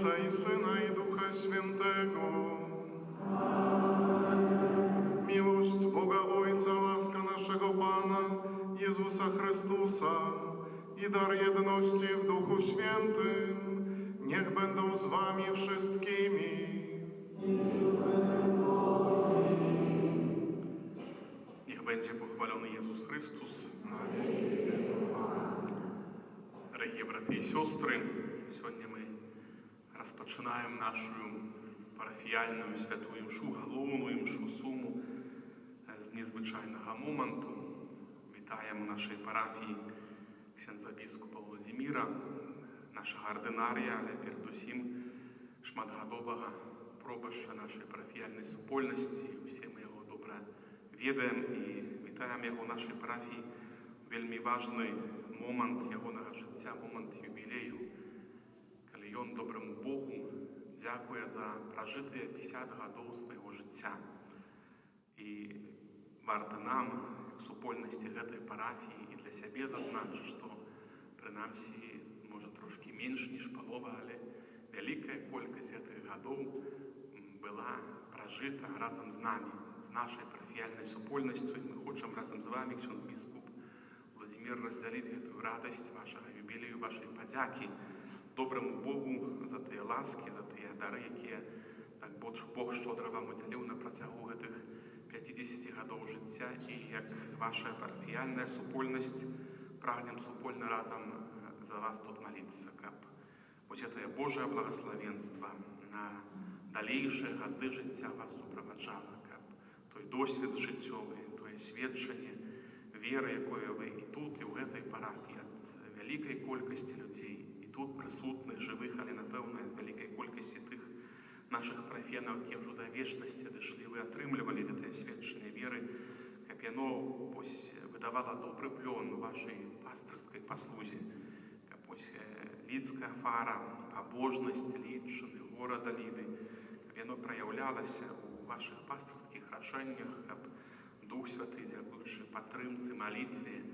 Ojca i Syna i Ducha Świętego. Miłość Boga Ojca, łaska naszego Pana Jezusa Chrystusa i dar jedności w Duchu Świętym niech będą z wami wszystkimi. Niech będzie pochwalony Jezus Chrystus. Дорогие браты и сестры, сегодня мы распочинаем нашу парафіяльну святую мшу, головну мшу суму з незвичайного моменту. Вітаємо в нашій парафії ксяндза біскупа Володимира, нашого ординарія, але передусім шматгадового пробаща нашої парафіяльної супольності. Усі ми його добре ведаємо і вітаємо його в нашій парафії. Вельмі важний момент його життя, момент юбілею, коли він доброму Богу дякує за прожиті 50 років свого життя. І варто нам, в супольності цієї парафії, і для себе зазначити, що принаймні, може трошки менше, ніж полова, але велика кількість цих років була прожита разом з нами, з нашою парафіяльною супольністю. І ми хочемо разом з вами, ксьондз біскуп Владимир, розділити цю радість вашого юбілею, вашої подяки доброму Богу за ті ласки, за ті дари, які так Бог щодро вам уділив на протягу цих 50 років життя. І як ваша парафіяльна супольність, прагнем супольно разом за вас тут молитися, щоб ось це Боже благословенство на дальніші роки життя вас супроводжало, щоб той досвід життєвий, той свідчення віри, якою ви і тут, і в цій парафії, від великої кількості людей, і тут присутних, живих, але, напевно, від великої кількості тих наших парафіянів, які вже до вічності дійшли, ви отримували це свідчення віри, щоб воно видавало добрий плон вашій пастирській послузі, щоб людська фара, побожність Лідщини, города Ліди, щоб воно проявлялося у ваших пастирських рішеннях, щоб Дух Святий, дякуючи підтримці, молитві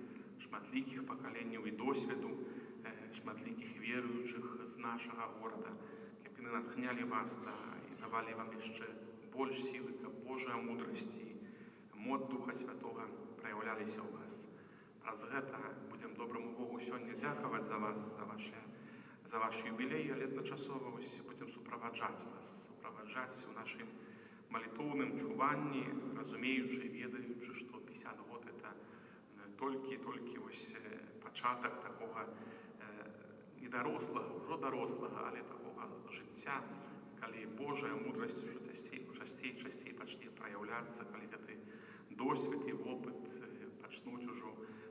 шматликих поколенів і досвіду, шматликих віруючих з нашого города, щоб вони натхняли вас і давали вам ще більше сили, щоб Божа мудрість і мод Духа Святого проявлялися у вас. Раз це будемо доброму Богу сьогодні дякувати за вас, за ваш юбілей, але одночасово будемо супроводжати вас, у нашій молитовним чуванні, розуміючи, відаючи, що 50 років – це тільки початок такого не дорослого, вже дорослого, але такого життя, коли Божа мудрість частей почне проявлятися, коли цей досвід і опит почнуть уже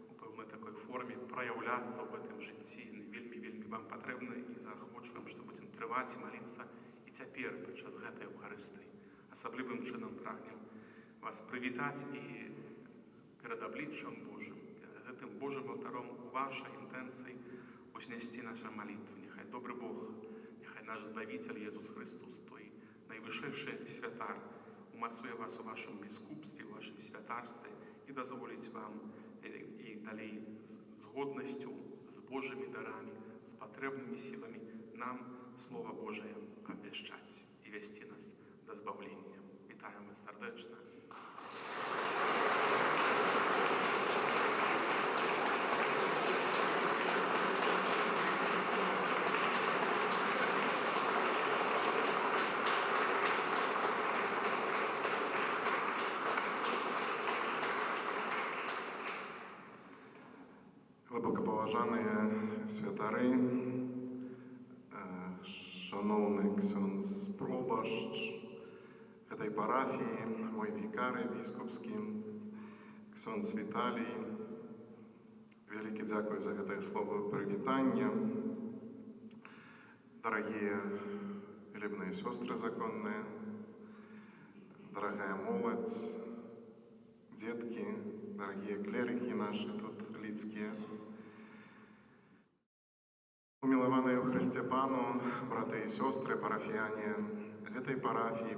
у певній такій формі проявлятися в цьому житті. Вельми вам потрібно і заохочуємо, що будемо тривати, молитися і тепер, під час цієї Євхаристії. Особливим чином прагнем вас привітати і перед обличчям Божим, перед цим Божим алтаром у вашій інтенції вознести нашу молитву. Нехай добрий Бог, нехай наш Збавитель Ісус Христос, той найвищий святар, умацує вас у вашому біскупстві, у вашому святарстві і дозволить вам і далі з годністю, з Божими дарами, з потрібними силами нам Слово Боже обіщати і вести нас до збавлення. Вітаємо сердечно. Глибокоповажані святари, шановний ксьондз пробащ этой парафии, мой викарий біскупський, ксьондз Віталій, велике дякую за это слово привітання. Дорогие любные сестры законные, дорогая молодь, детки, дорогие клерики наши тут людские, умилованные в Христе Пану, браты и сестры, парафіяні этой парафії,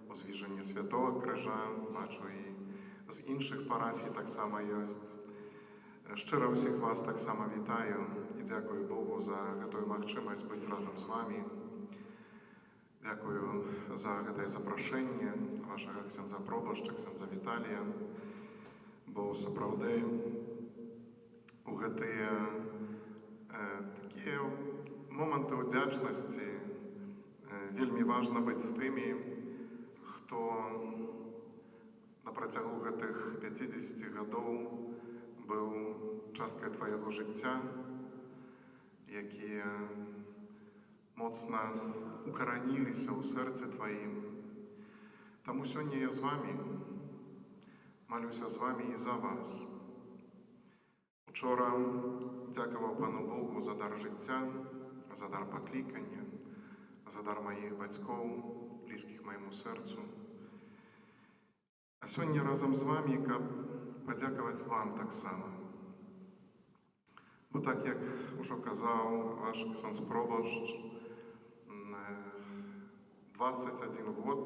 у Звіженні Святого Крижа, бачу і з інших парафій так само є. Щиро всіх вас так само вітаю і дякую Богу за ту можливість бути разом з вами. Дзякую за гэтае запрашэнне вашага ксяндза пробашча, ксяндза Віталія, бо сапраўды у гэтыя такія моманты ўдзячнасці вельмі важна быць з тымі, хто на працягу гэтых 50 гадоў быў часткай твайго жыцця, якія моцна укараніліся ў сэрцы тваім. Таму сёння я з вамі, малюся з вамі і за вас. Учора дзякаваў Пану Богу за дар жыцця, за дар паклікання, за дар маіх бацькоў, блізкіх майму сэрцу. А сёння разам з вамі, каб падзякаваць вам таксама. Бо так, як ужо казаў ваш ксёндз пробашч, 21 год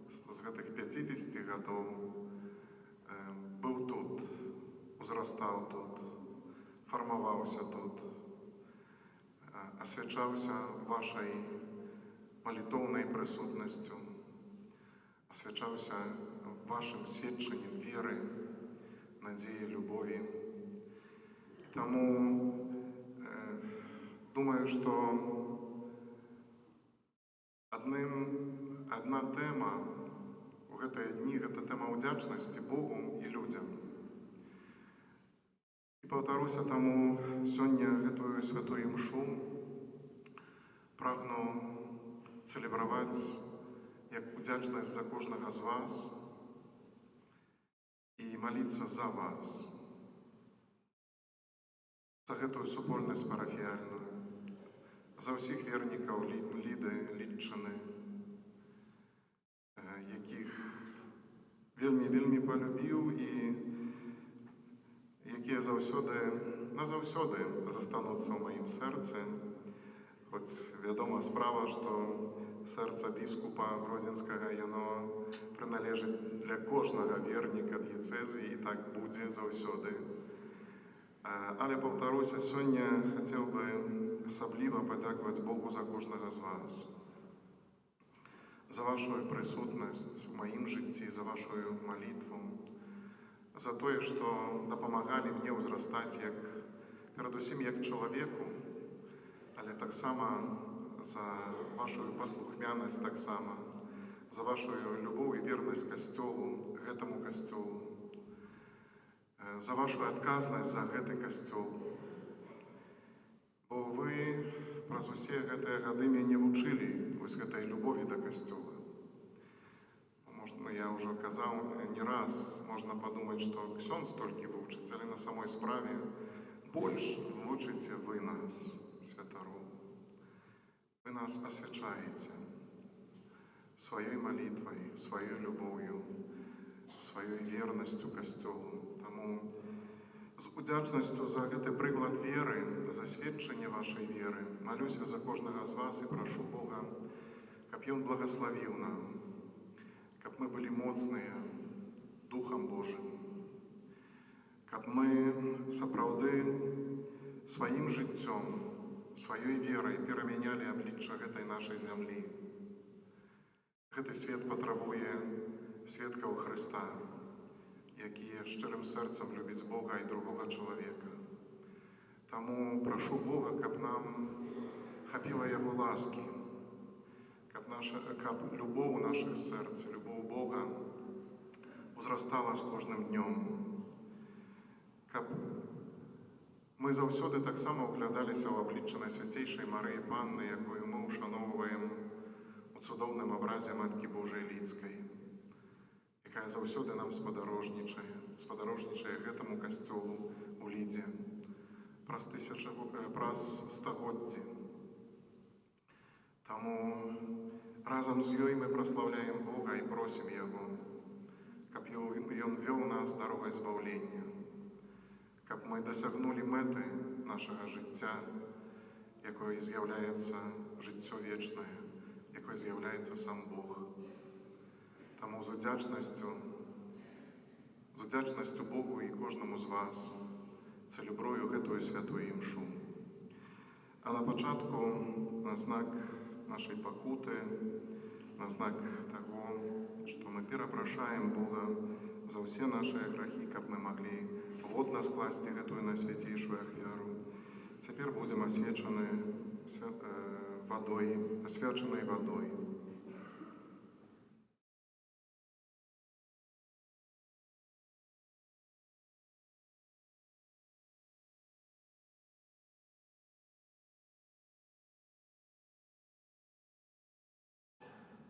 з гэтых 50 гадоў быў тут, узрастаў тут, фармаваўся тут, асвячаўся вашай малітоўнай прысутнасцю, асвячаўся вашым сведчаннем веры, надзеі, любові. Таму думаю, што адна тэма у гэтыя дні — гэта тэма ўдзячнасці Богу і людзям. І паўтаруся, таму сёння гэтую святую імшу прагну цэлебраваць як удзячнасць за кожнага з вас і маліцца за вас, за гэтую супольнасць парафіяльную, за ўсіх вернікаў Ліды, Лідчыны, якіх вельмі палюбіў і якія назаўсёды застануцца ў маім сэрцы. Хоць вядома справа, што сэрца біскупа Гродзенскага, яно прыналежыць для кожнага верніка д'яцэзіі, і так будзе заўсёды. Але, паўтаруся, сёння хацеў бы асабліва падзякаваць Богу за кожнага з вас, за вашу прысутнасць у маім жыцці, за вашу малітву, за тое, што дапамагалі мне ўзрастаць перадусім як чалавеку, але таксама за вашу паслухмянасць, таксама за вашу любоў і вернасць касцёлу, гэтаму касцёлу, за вашу адказнасць за гэты касцёл. Бо вы праз усе гэтыя гады мяне вучылі вось гэтай любові да касцёла. Можна, я ўжо казаў не раз, можна падумаць, што ксёндз толькі вучыць, але на самой справе больш вучыце вы нас, святароў. Вы нас асвячаеце сваёй малітвай, сваёй любоўю, сваёй вернасцю касцёлу. Таму з удзячнасцю за гэты прыклад веры, за сведчанне вашай веры, малюся за кожнага з вас і прашу Бога, каб Ён благаславіў нам, каб мы былі моцныя Духам Божым, каб мы сапраўды сваім жыццём, сваёй верай перамянялі аблічча гэтай нашай зямлі. Гэты свет патрабуе сведкаў Хрыста, якія шчырым сэрцам любяць Бога і другога чалавека. Таму прашу Бога, каб нам хапіла Яго ласкі, каб любоў у нашых сэрцы, любоў Бога узрастала з кожным днём, каб мы заўсёды таксама ўглядаліся ў аблічча Найсвяцейшай Марыі Панны, якую мы ушаноўваем у цудоўным абразе Маткі Божай Лідскай, якая заўсёды нам спадарожнічае гэтаму касцёлу у Лідзе праз стагоддзі. Таму разам з ёй мы праслаўляем Бога і просім Яго, каб Ён вёў нас дарогай збаўлення, каб мы дасягнулі мэты нашага жыцця, якой з'яўляецца жыццё вечнае, якой з'яўляецца сам Бог. Таму з удзячнасцю Богу і кожнаму з вас цэлебрую гэтую святую імшу. А на пачатку, на знак нашей покуты, на знак того, что мы перепрошаем Бога за все наши грехи, как мы могли вот нас класть эту найсвятейшую ахвяру. Теперь будем освячены водой, освяченной водой.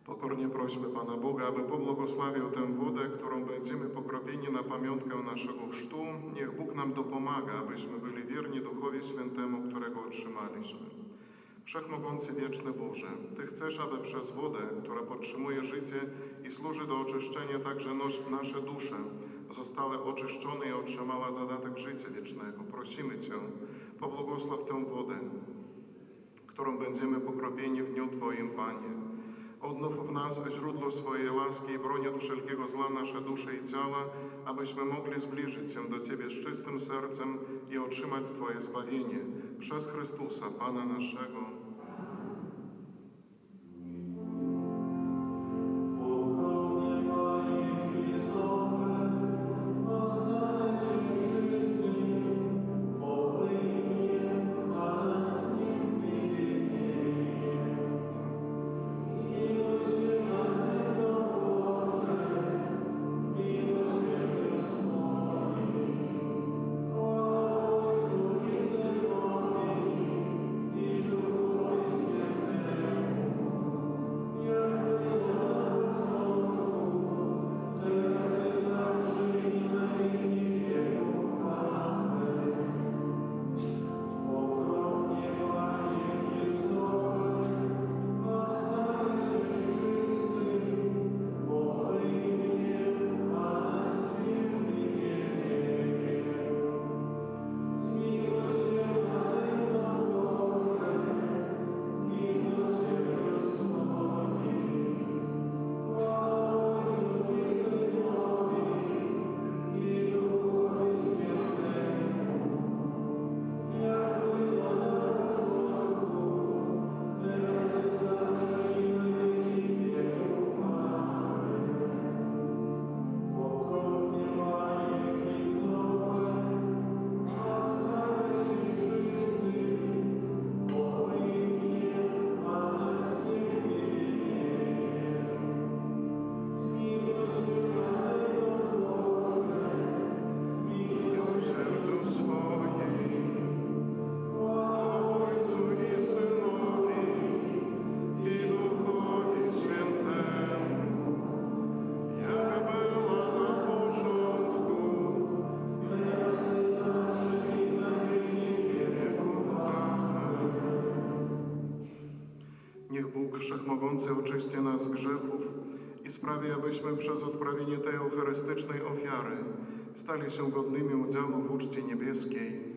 Pokornie prośmy Pana Boga, aby pobłogosławił tę wodę, którą będziemy pokropieni na pamiątkę naszego chrztu. Niech Bóg nam dopomaga, abyśmy byli wierni Duchowi Świętemu, którego otrzymaliśmy. Wszechmogący wieczny Boże, Ty chcesz, aby przez wodę, która podtrzymuje życie i służy do oczyszczenia także nasze dusze, zostały oczyszczone i otrzymała zadatek życia wiecznego. Prosimy Cię, pobłogosław tę wodę, którą będziemy pokropieni w dniu Twoim, Panie. Odnów w nas źródło swojej łaski i broń od wszelkiego zła nasze dusze i ciała, abyśmy mogli zbliżyć się do Ciebie z czystym sercem i otrzymać Twoje zbawienie. Przez Chrystusa, Pana naszego. Wszechmogący oczyści nas z grzechów i sprawi, abyśmy przez odprawienie tej eucharystycznej ofiary stali się godnymi udziału w uczcie niebieskiej.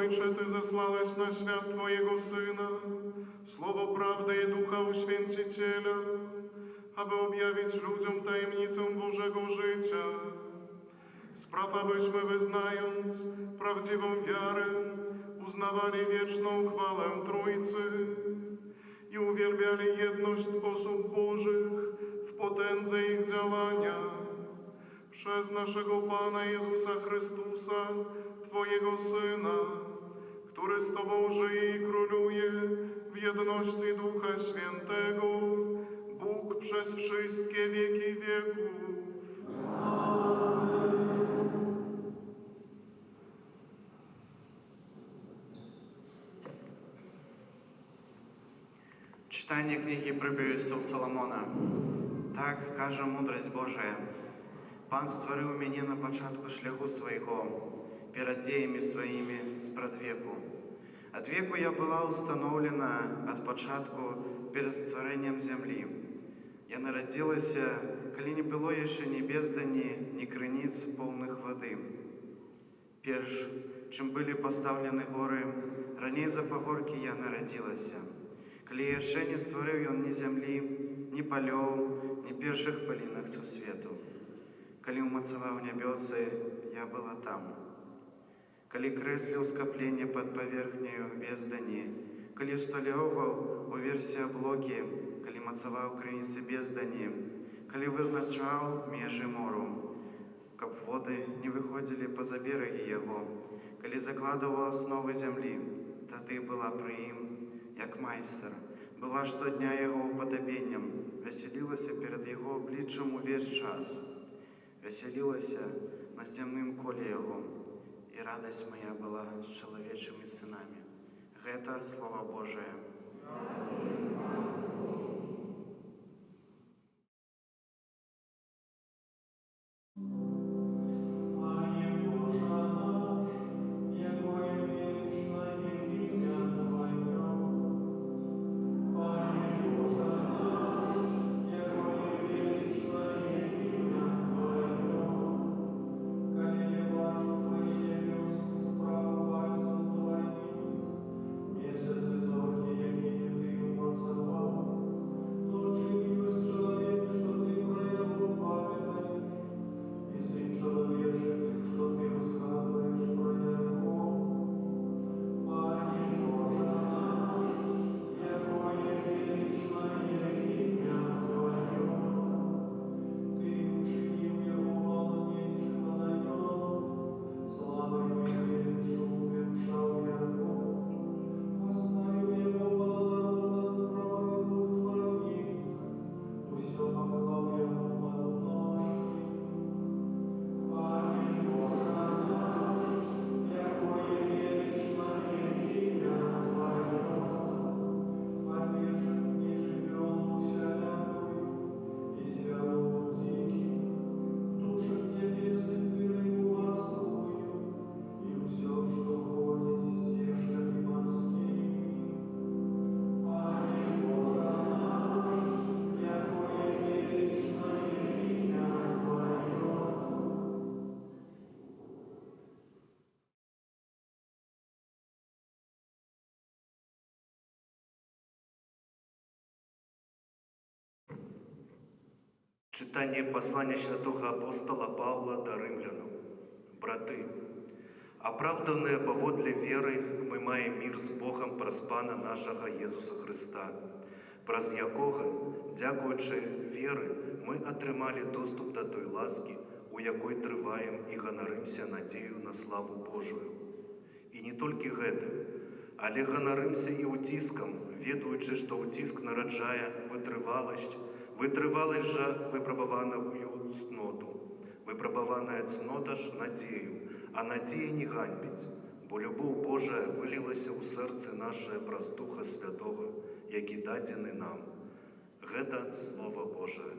Отче, Ти заслалась на свят Твоєго Сина, слово правди і Духа Усвятителя, аби об'явить людям таємницям Божого життя. Spraw, abyśmy wyznając prawdziwą wiarę, uznawali wieczną chwałę Trójcy i uwielbiali jedność osób Bożych w potędze ich działania. Przez naszego Pana Jezusa Chrystusa, Twojego Syna, który z Tobą żyje i króluje w jedności Ducha Świętego, Bóg przez wszystkie wieki wieków. Читання книги Приповістей Соломона. Так каже мудрость Божия. Пан створив мене на початку шляху свого, перед діями своїми спрадвеку. От веку я була установлена от початку перед створением земли. Я народилася, коли не было еще ни бездани, ни крыниц полных воды. Перш, чим были поставлены горы, раней за пагорки я народилася. Коли яшчэ не створив ён ні землі, ні палёў, ні першых палінак сусвету. Коли умацаваў нябёсы, я была там. Коли крэсліў скапленне пад паверхняю бездані, коли усталёўваў уверсе аблокі, коли мацаваў крыніцы бездані, коли вызначаў межы мору, каб воды не выходзілі па-за берагі яго, коли закладываў асновы зямлі, тады была пры ім, як майстар, была штодня яго уподобеннем, весялілася перед яго обличчем увесь час, весялілася на земным коле яго, і радасць моя была з чалавечымі сынамі. Гэта Слово Божие. Читання послання святого апостола Павла до римлян. Брати, оправданные поводле веры, мы маем мир с Богом праз Пана нашего Иисуса Христа, праз якого, дякуючи віри, ми отримали доступ до той ласки, у якой триваем і ганаримся надею на славу Божию. І не тільки гэтым, але ганаримся і уціском, ведаючи, що уціск нараджає витривалость, витривалость же випробованою цноту, випробованая цнота ж надею, а надія не ганьбить, бо любов Божия вилилася у серце наше праз Духа Святого, які дадены нам. Гэта Слово Божие.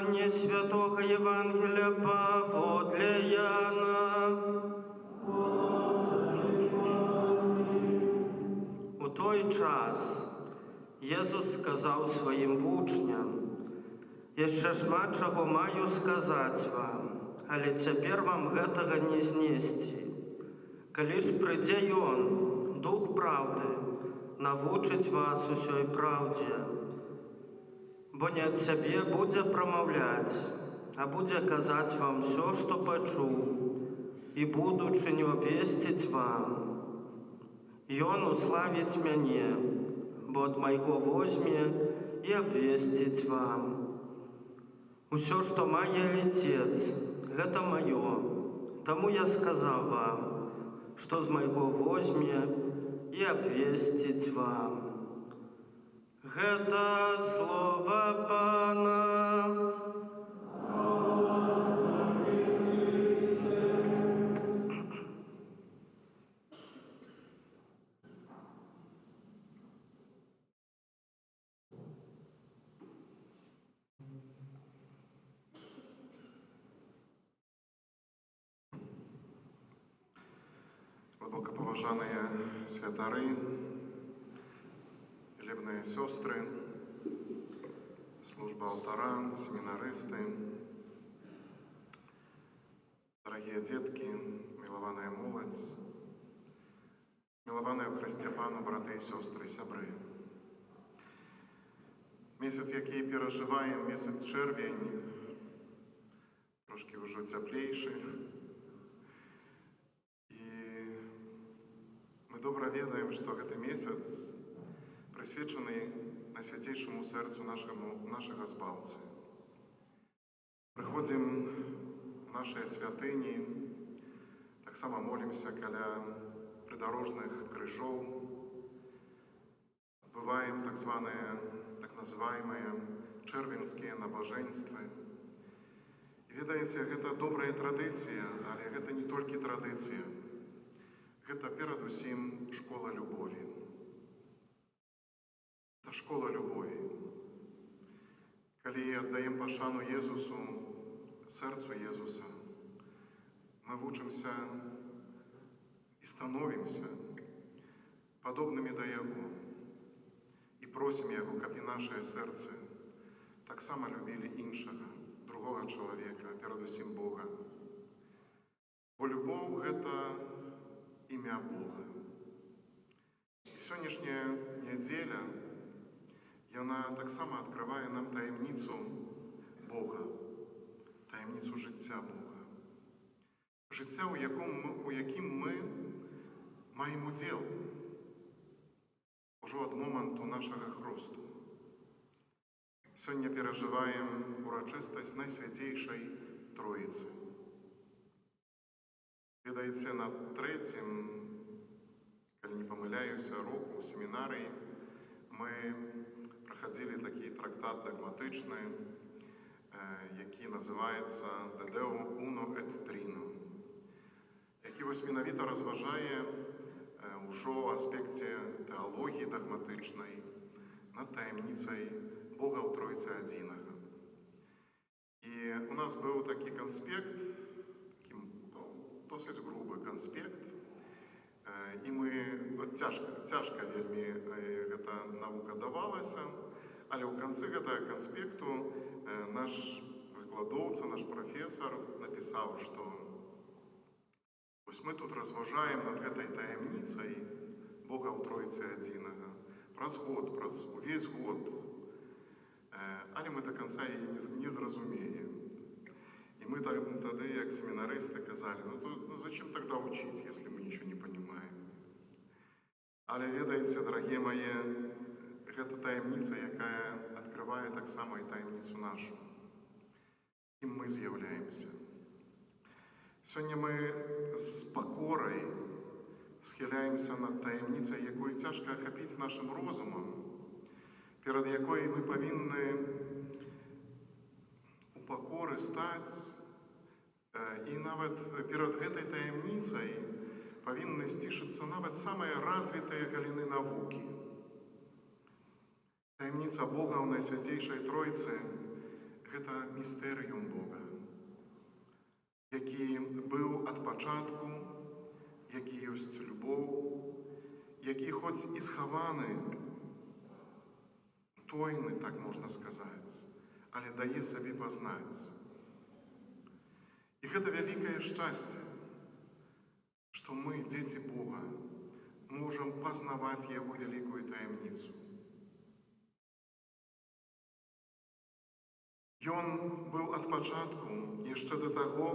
Читання Святого Євангелія паводле Яна. У той час Єсус сказав своїм вучням: «Яшчэ шмат чаго маю сказаць вам, але цяпер вам гэтага не знесці. Калі ж прыйдзе Ён, Дух Праўды, навучыць вас усёй праўдзе, бо не ад сябе будзе прамаўляць, а будзе казаць вам усё, што пачуў, і будучыню абвесціць вам. Ён уславіць мяне, бо ад майго возьме і абвесціць вам. Усё, што мае Отец, гэта маё, таму я сказаў вам, што з майго возьме і абвесціць вам». Гэта слова Пана. Глубоко поважанные святары, любные сестры, служба алтара, семинаристы, дорогие детки, милованная молодь, милованная в Христе Пану, браты и сестры, сябры. Месяц, який переживаем, месяц червень, трошки уже теплейший. Мы добра ведаем, што гэты месяц прысвечаны Найсвяцейшаму сэрцу нашага Збаўцы. Прыходзім у нашыя святыні, таксама молімся каля прыдарожных крыжоў, адбываем так называемыя чэрвеньскія набажэнствы. І ведаеце, гэта добрая традыцыя, але гэта не толькі традыцыя. Гэта перадусім школа любові. Гэта школа любові. Калі аддаем пашану Езусу, сэрцу Езуса, мы вучымся і становімся падобнымі да Яго і просім Яго, каб і нашыя сэрцы таксама любілі іншага, другога чалавека, перадусім Бога. Бо любоў — гэта імя Бога. І сённяшняя нядзеля, яна таксама адкрывае нам таямніцу Бога, таямніцу жыцця Бога. Жыцця, у якім мы маем удзел ужо ад моманту нашага хросту. Сёння перажываем урачыстасць Найсвяцейшай Троіцы. Ведаеце, на трэцім, калі не памыляюся, року ў семінарыі мы прахадзілі такі трактат дагматычны, які называецца «De Deo Uno et Trino», які вось менавіта разважае ўжо ў аспекце тэалогіі дагматычнай над таямніцай Бога ў Тройцы Адзінага. І у нас быў такі канспект, досыць грубы канспект, і мы цяжка вельмі гэта навука давалася, але ў канцы гэтага канспекту наш выкладоўца, наш прафесар напісаў, што вось мы тут разважаем над гэтай таямніцай Бога ў Тройцы Адзінага праз увесь год, але мы до конца яе не зразумеем. И мы тогда, как семинаристы, сказали, зачем тогда учить, если мы ничего не понимаем? Але ведаеце, дорогие мои, гэта таямніца, якая открывае таксама і таямніцу нашу. Кім мы з'яўляемся. Сёння мы з пакорай схіляемся над таямніцай, якую цяжка ахапіць нашым розумам, перад якой мы павінны у пакоры стаць, і нават перад гэтай таямніцай павінны сцішыцца нават самыя развітыя галіны навукі. Таямніца Бога ў Найсвяцейшай Тройцы — гэта містэрыум Бога, які быў ад пачатку, які ёсць любоў, які хоць і схаваны, тойны, так можна сказаць, але дае сабе пазнаць. І гэта вялікае шчасце, што мы, дзеці Бога, можам пазнаваць Яго вялікую таямніцу. Ён быў ад пачатку, яшчэ да таго,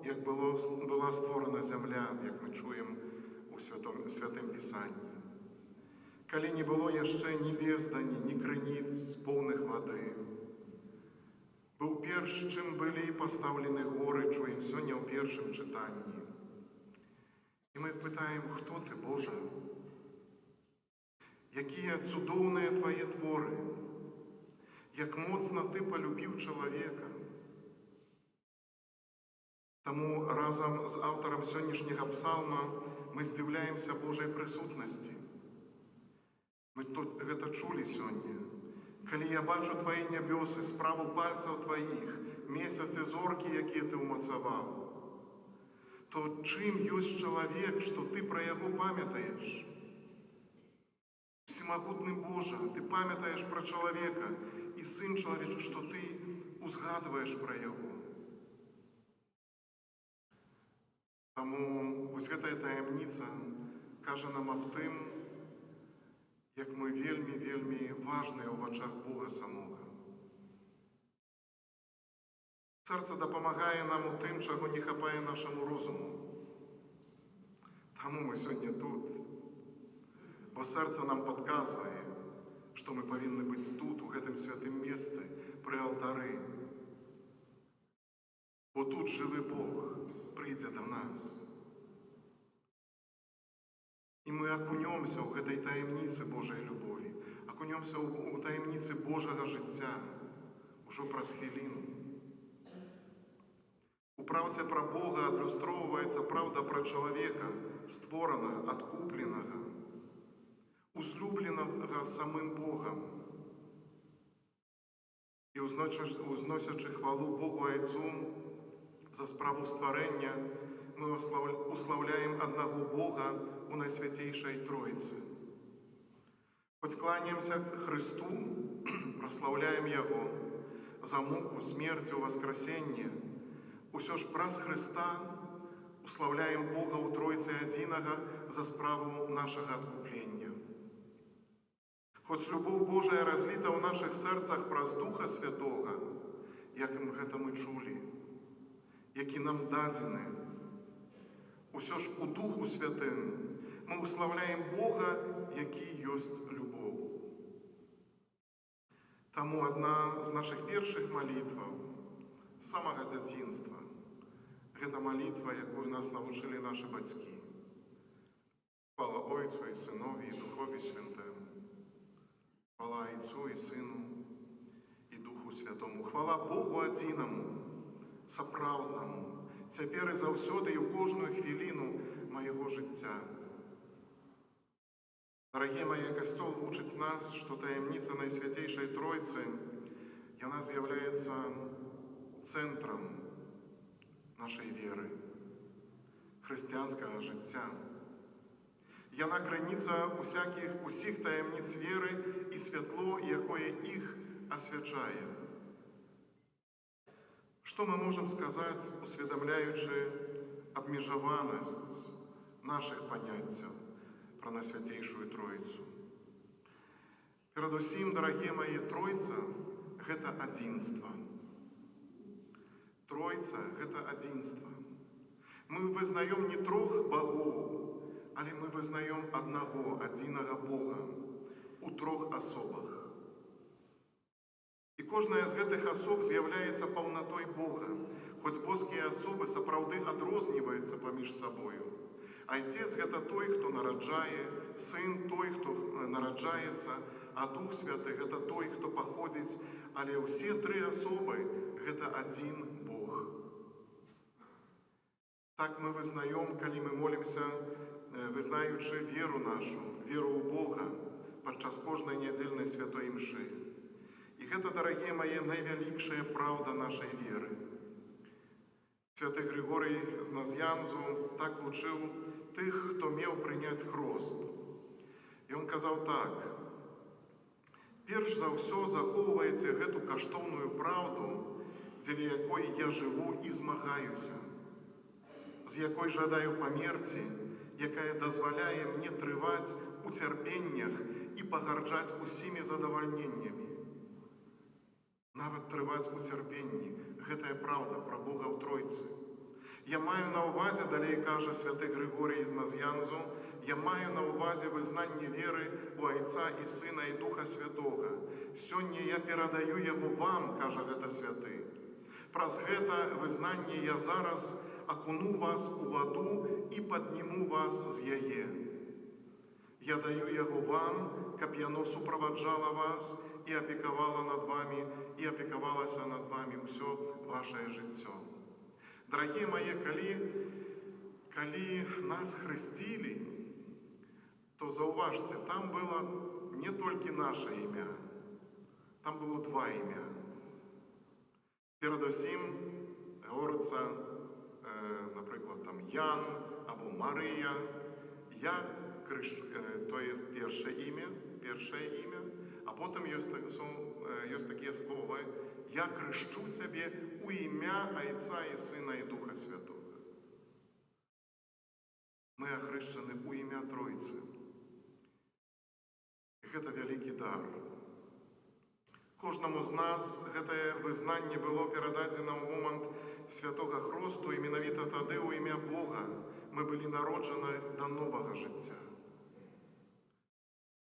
як была створана зямля, як мы чуем у Святым Пісанні. Калі не было яшчэ ні бездані, ні крыніц, поўных вады. Быў перш, чым былі пастаўлены горы, чуем сёння ў першым чытанні. І мы пытаем, хто ты, Божа? Якія цудоўныя твае творы? Як моцна ты полюбіў чалавека. Таму разам з аўтарам сённяшняга псалма мы здзіўляемся Божай прысутнасці. Мы гэта чулі сёння. Калі я бачу твае нябёсы, справу пальцаў тваіх, месяцы, зоркі, якія ты ўмацаваў, то чым ёсць чалавек, што ты пра яго памятаеш? Всемагутны Божа, ты памятаеш пра чалавека, і сын чалавечы, што ты узгадваеш пра яго. Таму вось гэтая таямніца кажа нам аб тым, як мы вельмі важныя ў вачах Бога самога. Сэрца дапамагае нам у тым, чаго не хапае нашаму розуму. Таму мы сёння тут. Бо сэрца нам падказвае, што мы павінны быць тут, у гэтым святым месцы, пры алтары. Бо тут жывы Бог прыйдзе да нас. І мы акунёмся ў гэтай таямніцы Божай любові, акунёмся ў таямніцы Божага жыцця ўжо праз хвіліну. У праўдзе пра Бога адлюстроўваецца праўда пра чалавека, створанага, адкупленага, узлюбленага самым Богам. І узносячы хвалу Богу Айцу за справу стварэння, мы услаўляем аднаго Бога у Найсвяцейшай Тройцы. Хоць кланяемся Христу, праслаўляем Яго за муку, смерць, воскресенне, усё ж праз Христа услаўляем Бога ў Тройцы адзінага за справу нашага адкуплення. Хоць любоў Божая разліта ў нашых сэрцах праз Духа Святога, як гэта мы чулі, які нам дадзены, усё ж у Духу Святым мы услаўляем Бога, які ёсць любоў. Таму адна з нашых першых малітваў з самага дзяцінства — гэта малітва, якую нас навучылі нашы бацькі. Хвала Ойцу і Сынові і Духові Святому. Хвала Айцу і Сыну і Духу Святому. Хвала Богу адзінаму, сапраўднаму, цяпер і заўсёды і ў кожную хвіліну майго жыцця. Дарагія мае, Касцёл вучыць нас, што таямніца Найсвяцейшай Тройцы, яна з'яўляецца цэнтрам нашай веры, хрысціянскага жыцця. Яна крыніца усіх таямніц веры і святло, якое іх асвячае. Што мы можам сказаць, усведамляючы абмежаванасць нашых паняццяў пра Найсвяцейшую Тройцу? Перадусім, дарагія мае, Тройца — гэта адзінства. Тройца — гэта адзінства. Мы вызнаём не трох багоў, але мы вызнаём аднаго, адзінага Бога у трох асобах. І кожная з гэтых асоб з'яўляецца паўнатой Бога, хоць боскія асобы сапраўды адрозніваюцца паміж сабою. Айцец — гэта той, хто нараджае, Сын — той, хто нараджаецца, а Дух Святы — гэта той, хто паходзіць, але ўсе тры асобы — гэта адзін Бог. Так мы вызнаём, калі мы молімся, вызнаючы веру нашу, веру ў Бога падчас кожнай нядзельнай святой імшы. І гэта, дарагія мае, найвялікшая праўда нашай веры. Святы Григорый з Наз'янзу так вучыў тых, хто меў прыняць хрост. Ён казаў так: перш за ўсё захоўвайце гэту каштоўную праўду, дзеля якой я жыву і змагаюся, з якой жадаю памерці, якая дазваляе мне трываць у цярпеннях і пагарджаць усімі задавальненнямі. Нават трываць у цярпенні – гэтая праўда пра Бога ў Тройцы. Я маю на ўвазе, далей кажа святы Григорий з Наз'янзу, я маю на ўвазе вызнанне веры ў Айца і Сына і Духа Святога. Сёння я перадаю яго вам, кажа гэта святы. Праз гэта вызнанне я зараз акуну вас у ваду і падніму вас з яе. Я даю яго вам, каб яно суправаджала вас і апекавала над вами, і апекавалася над вами ўсё вашае жыццё. Дарагія мае, калі нас хрысцілі, то заўважце, там было не толькі наша імя, там было два імя. Перадусім гаворыцца, напрыклад, там Ян або Марыя. Я крышчу, тое першае імя, а потым ёсць такія словы: я крышчу цябе у імя Айца і Сына і Духа Святога. Мы ахрышчаны у імя Тройцы. Гэта вялікі дар. Кожнаму з нас гэтае вызнанне было перададзена ў момант святога хросту, і менавіта тады ў імя Бога мы былі народжаны да новага жыцця.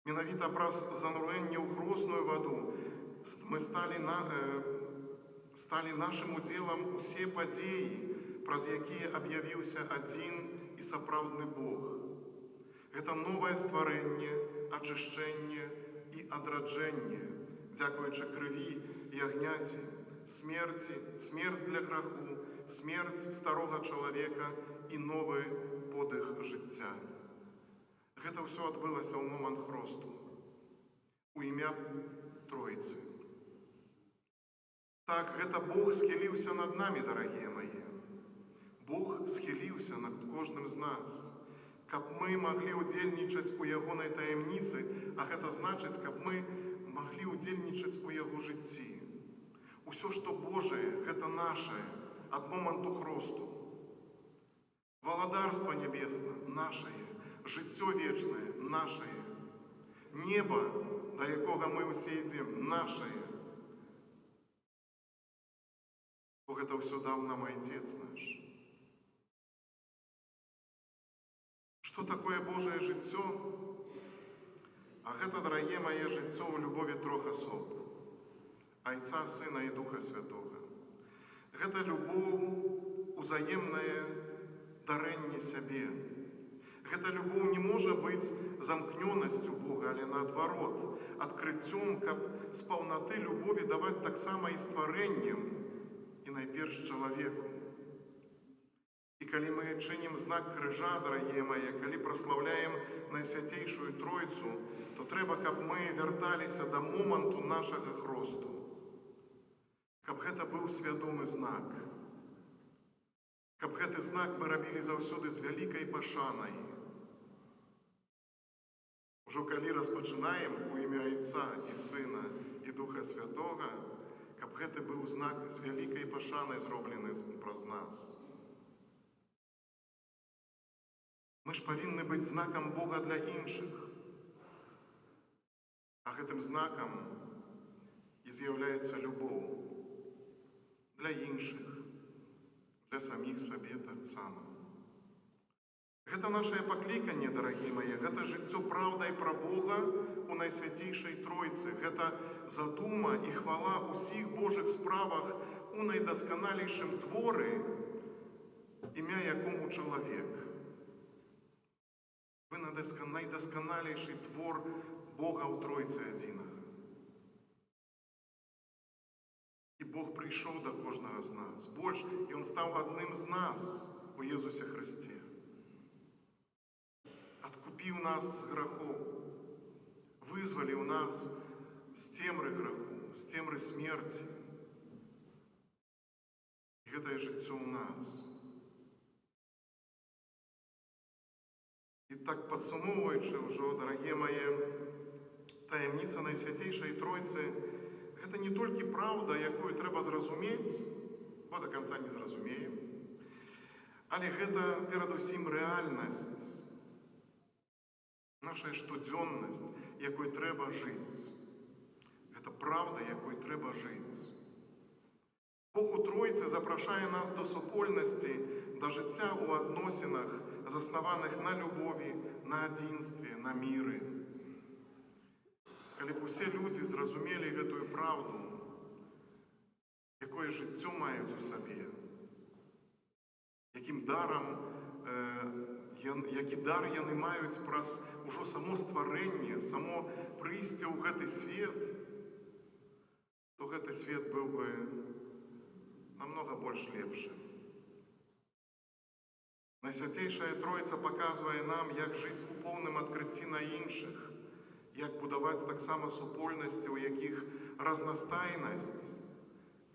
Менавіта праз занурэнне ў хросную ваду мы сталі нашым удзелам усе падзеі, праз якія аб'явіўся адзін і сапраўдны Бог. Гэта новае стварэнне, ачышчэнне і адраджэнне, дзякуючы крыві ягняці, смерць для граху, смерць старога чалавека і новы подых жыцця. Гэта ўсё адбылася ў момант хросту, у імя Тройцы. Так, гэта Бог схіліўся над намі, дарагія мае. Бог схіліўся над кожным з нас, каб мы маглі ўдзельнічаць у ягонай таямніцы, а гэта значыць, каб мы маглі ўдзельнічаць у яго жыцці. Усё, што Божае, гэта нашае ад моманту хросту. Валадарства небесна нашае, жыццё вечнае нашае. Неба, да якога мы ўсе ідзем, нашае. Бо гэта ўсё даў нам Айцец наш. Што такое Божае жыццё? А гэта, дарагія мае, жыццё ў любові трох асоб: Айца, Сына і Духа Святога. Гэта любоў, узаемнае дарэнне сябе. Гэта любоў не можа быць замкнёнасцю Бога, але наадварот, адкрыццём, каб з паўнаты любові даваць таксама і стварэнням, і найперш чалавеку. І калі мы чынім знак крыжа, дарагія мае, калі праслаўляем Найсвяцейшую Тройцу, то трэба, каб мы вярталіся да моманту нашага хросту. Каб гэта быў свядомы знак. Каб гэты знак мы рабілі заўсёды з вялікай пашанай. Ужо калі распачынаем у імя Айца і Сына і Духа Святога, каб гэты быў знак з вялікай пашанай зроблены праз нас. Мы ж павінны быць знакам Бога для іншых. А гэтым знакам і з'яўляецца любоў для іншых, для саміх сабе таксама. Гэта нашае пакліканне, дарагія мае, гэта жыццё праўдай пра Бога у Найсвяцейшай Тройцы. Гэта задума і хвала ўсіх Божых справах у найдасканалейшым творы, імя якому чалавек. Вы найдасканалейшы твор Бога ў Тройцы адзінага. І Бог прыйшоў да кожнага з нас. Больш, Ён стаў адным з нас у Езусе Хрысце. Адкупіў нас з грахоў, вызваліў нас з цемры граху, з з цемры смерці. І гэтае жыццё ў нас. І так падсумоўваючы ўжо, дарагія мае, таямніца Найсвяцейшай Тройцы – гэта не толькі праўда, якую трэба зразумець, бо да канца не зразумеем, але гэта перадусім рэальнасць, наша штодзённасць, якой трэба жыць. Гэта праўда, якой трэба жыць. Бог у Тройцы запрашае нас до супольнасці, да жыцця ў адносінах, заснаваных на любові, на адзінстве, на міры. Калі б усе людзі зразумелі гэтую праўду, якое жыццё маюць у сабе, якім дарам, які дар яны маюць праз ужо само стварэнне, само прыйсце ў гэты свет, то гэты свет быў бы намнога больш лепшы. Найсвяцейшая Тройца паказвае нам, як жыць у поўным адкрыцці на іншых, як будаваць таксама супольнасці, у якіх разнастайнасць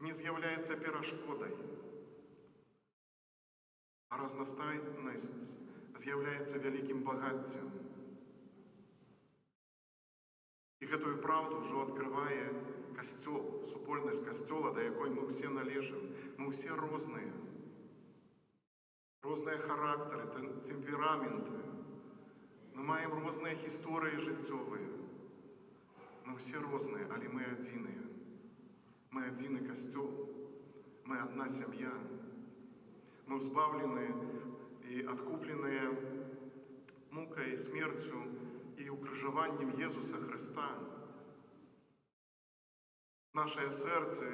не з'яўляецца перашкодай, а разнастайнасць з'яўляецца вялікім багаццем. І гэтую праўду ўжо адкрывае Касцёл, супольнасць Касцёла, да якой мы ўсе належым. Мы ўсе розныя. Розныя характары, тэмпераменты. Мы маем розныя гісторыі жыццёвыя. Мы ўсе розныя, але мы адзіныя. Мы адзіны Касцёл. Мы адна сям'я. Мы ўзбаўлены і адкупленыя мукай, смерцю і укрыжаваннем Езуса Хрыста. Нашыя сэрцы,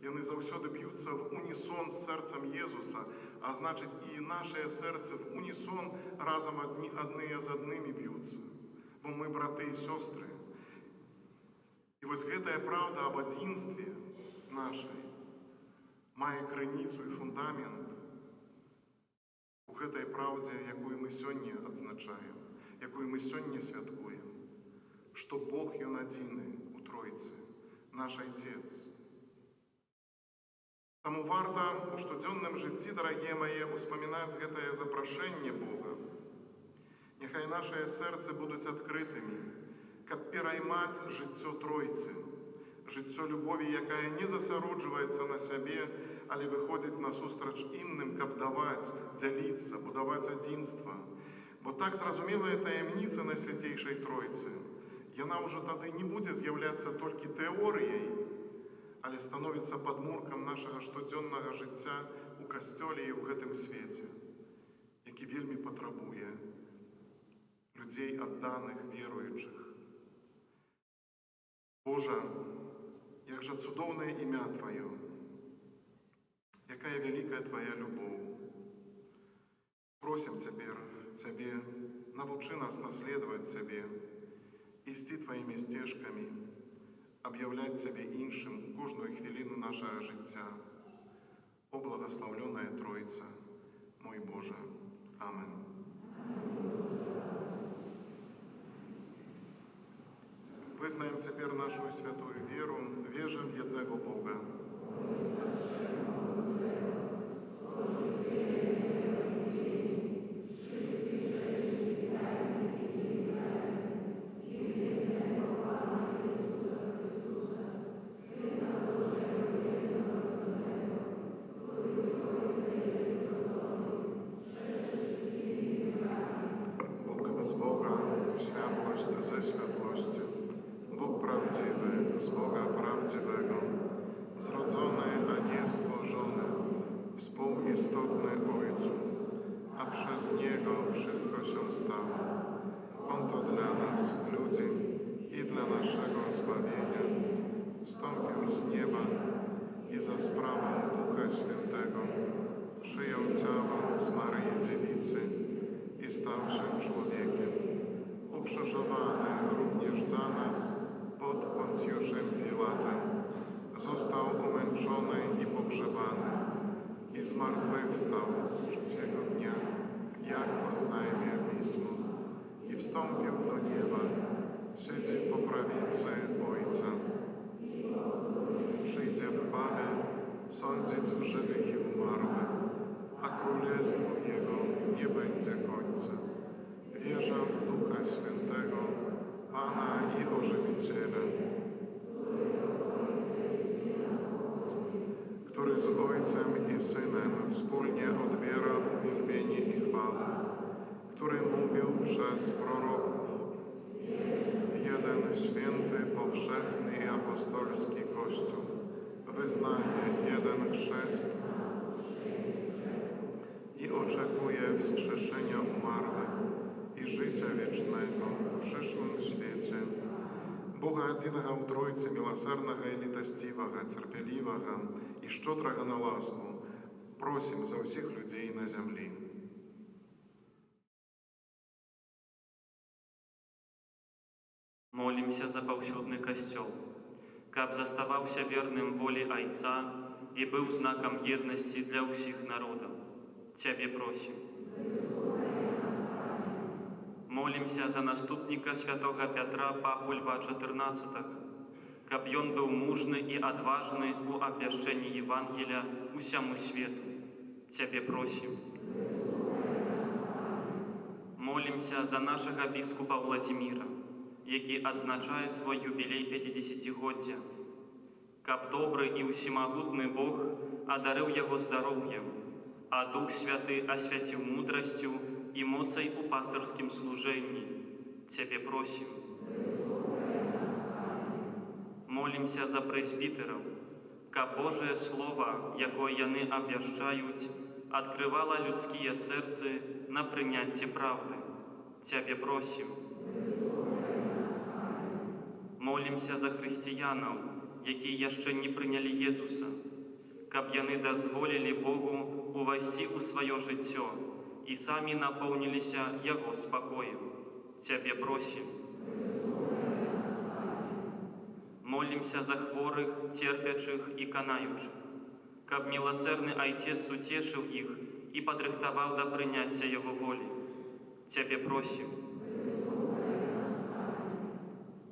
яны заўсёды б'юцца в унісон з сэрцам Езуса, а значыць, і нашыя сэрцы в унісон разам адныя з аднымі б'юцца, бо мы браты і сёстры. І вось гэтая праўда аб адзінстве нашай мае крыніцу і фундамент у гэтай праўдзе, якую мы сёння адзначаем, якую мы сёння святкуем, што Бог Ён адзіны у Тройцы, наш Айцец. Таму варта у штодзённым жыцці, дарагія мае, успамінаць гэтае запрашэнне Бога. Няхай нашыя сэрцы будуць адкрытымі, каб пераймаць жыццё Тройцы, жыццё любові, якая не засароджваецца на сябе, але выходзіць насустрач інным, каб даваць, дзяліцца, будаваць адзінства. Бо так зразумелая таямніца Найсвяцейшай Тройцы, яна ўжо тады не будзе з'яўляцца толькі тэорыяй, але становіцца падмуркам нашага штодзённага жыцця ў Касцёле і ў гэтым свеце, які вельмі патрабуе людзей адданых, веруючых. Божа, як жа цудоўнае імя Тваё, якая вялікая Твая любоў. Просім Цябе, навучы нас наследаваць Цябе, ісці Тваімі сцежкамі, аб'яўляць Цябе іншым у кожную хвіліну нашага жыцця. О благословленная Тройца, мой Боже. Амин. Вызнаем цяпер нашу святую веру, вежам в едnego Бога. Wstąpił do nieba, siedzi po prawicy Ojca. Przyjdzie w chwale sądzić żywych i umarłych, a królestwo Jego nie będzie końca. Wierzę w Ducha Świętego, Pana i Ożywiciela, który z Ojcem i Synem wspólnie odbiera uwielbienie i chwałę, który mówił przez proroków. Jeden święty, powszechny i apostolski Kościół wyznaje jeden chrzest i oczekuje wskrzeszenia umarłych i życia wiecznego w przyszłym świecie. Бога Одиного у Тройцы, милосердного и литостивого, терпеливого и щедрого на ласку, просим за всех людей на земле. Молимся за паўсюдны касцёл, каб заставаўся верным волі Айца і быў знакам еднасці для ўсіх народаў. Цябе просім. Молимся за наступніка святога Пятра Папу Льва XIV, каб ён быў мужны і адважны у абвяшчэнні Евангелія усяму свету. Цябе просім. Молимся за нашага біскупа Владзіміра, які адзначае свой юбілей 50-годдзя, каб добры і ўсемагутны Бог адарыў яго здароўем, а Дух Святы асвяціў мудрасцю і моцай у пастырскім служэнні. Цябе просім. Молімся за прэзбітэраў, каб Божае Слова, якое яны абвяшчаюць, адкрывала людскія сэрцы на прыняцце правды. Цябе просім. Молімся за хрысціянаў, якія яшчэ не прынялі Езуса, каб яны дазволілі Богу увайсці ў сваё жыццё і самі напоўніліся Яго спакоем. Цябе просім. Молімся за хворых, церпячых і канаючых, каб міласэрны Айцец уцешыў іх і падрыхтаваў да прыняцця Яго волі. Цябе просім.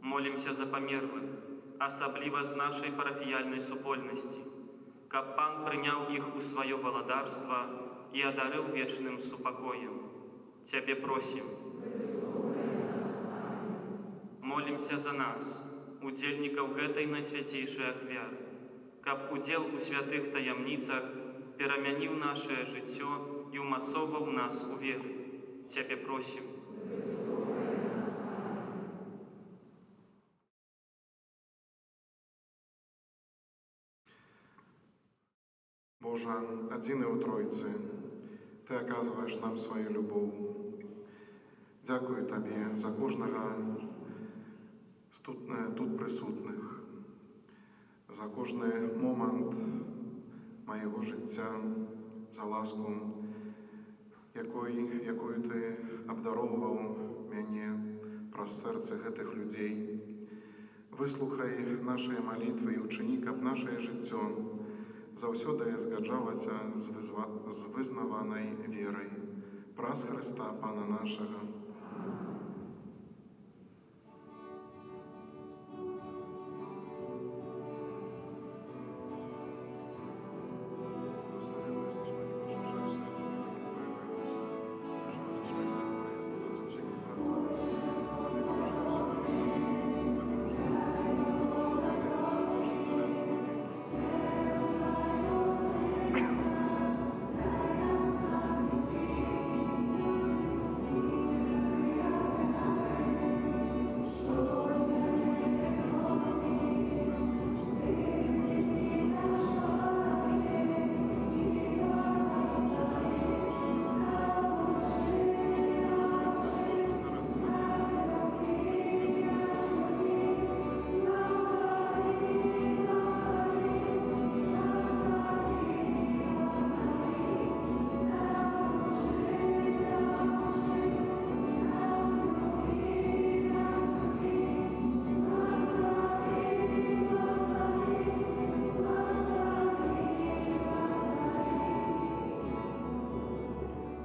Молімся за памерлых, асабліва з нашай парафіяльнай супольнасці, каб Пан прыняў іх у сваё валадарства і адарыў вечным супакоем. Цябе просім. Молімся за нас, удзельнікаў гэтай найсвяцейшай ахвяры, каб удзел у святых таямніцах перамяніў нашае жыццё і ўмацоўваў нас у веры. Цябе просім. Боже, один и у Тройцы, Ты оказываешь нам свою любовь. Дякую Тобі за кожного тут присутних, за кожний момент моєго життя, за ласку, якою Ти обдаровував мене праз серце гэтых людей. Выслухай наши молитвы и учини, каб наше жыццё заўсёды згаджалася з визнаванай верой. Праз Христа Пана нашага.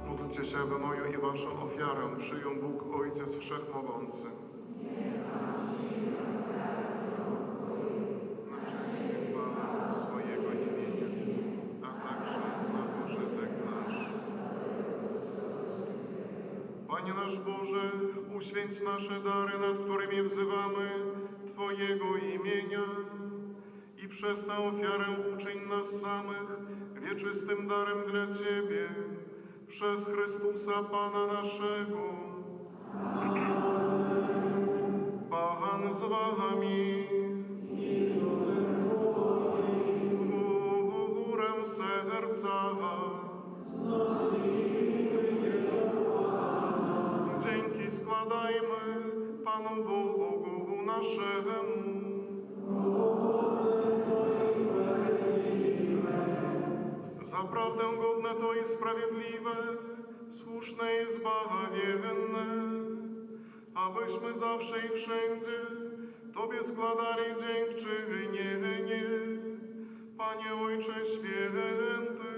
Módlcie się, aby moją i waszą ofiarę przyjął Bóg Ojciec Wszechmogący. Panie nasz Boże, uświęć nasze dary, nad którymi wzywamy Twojego imienia i przez tę ofiarę uczyń nas samych wieczystym darem dla Ciebie, przez Chrystusa Pana naszego. Pan z Wami. Górę serca. Dzięki składajmy Panu Bogu naszemu. Zaprawdę godne to i sprawiedliwe, słuszne i zbawienne, abyśmy zawsze i wszędzie Tobie składali dziękczynienie. Panie Ojcze Święty,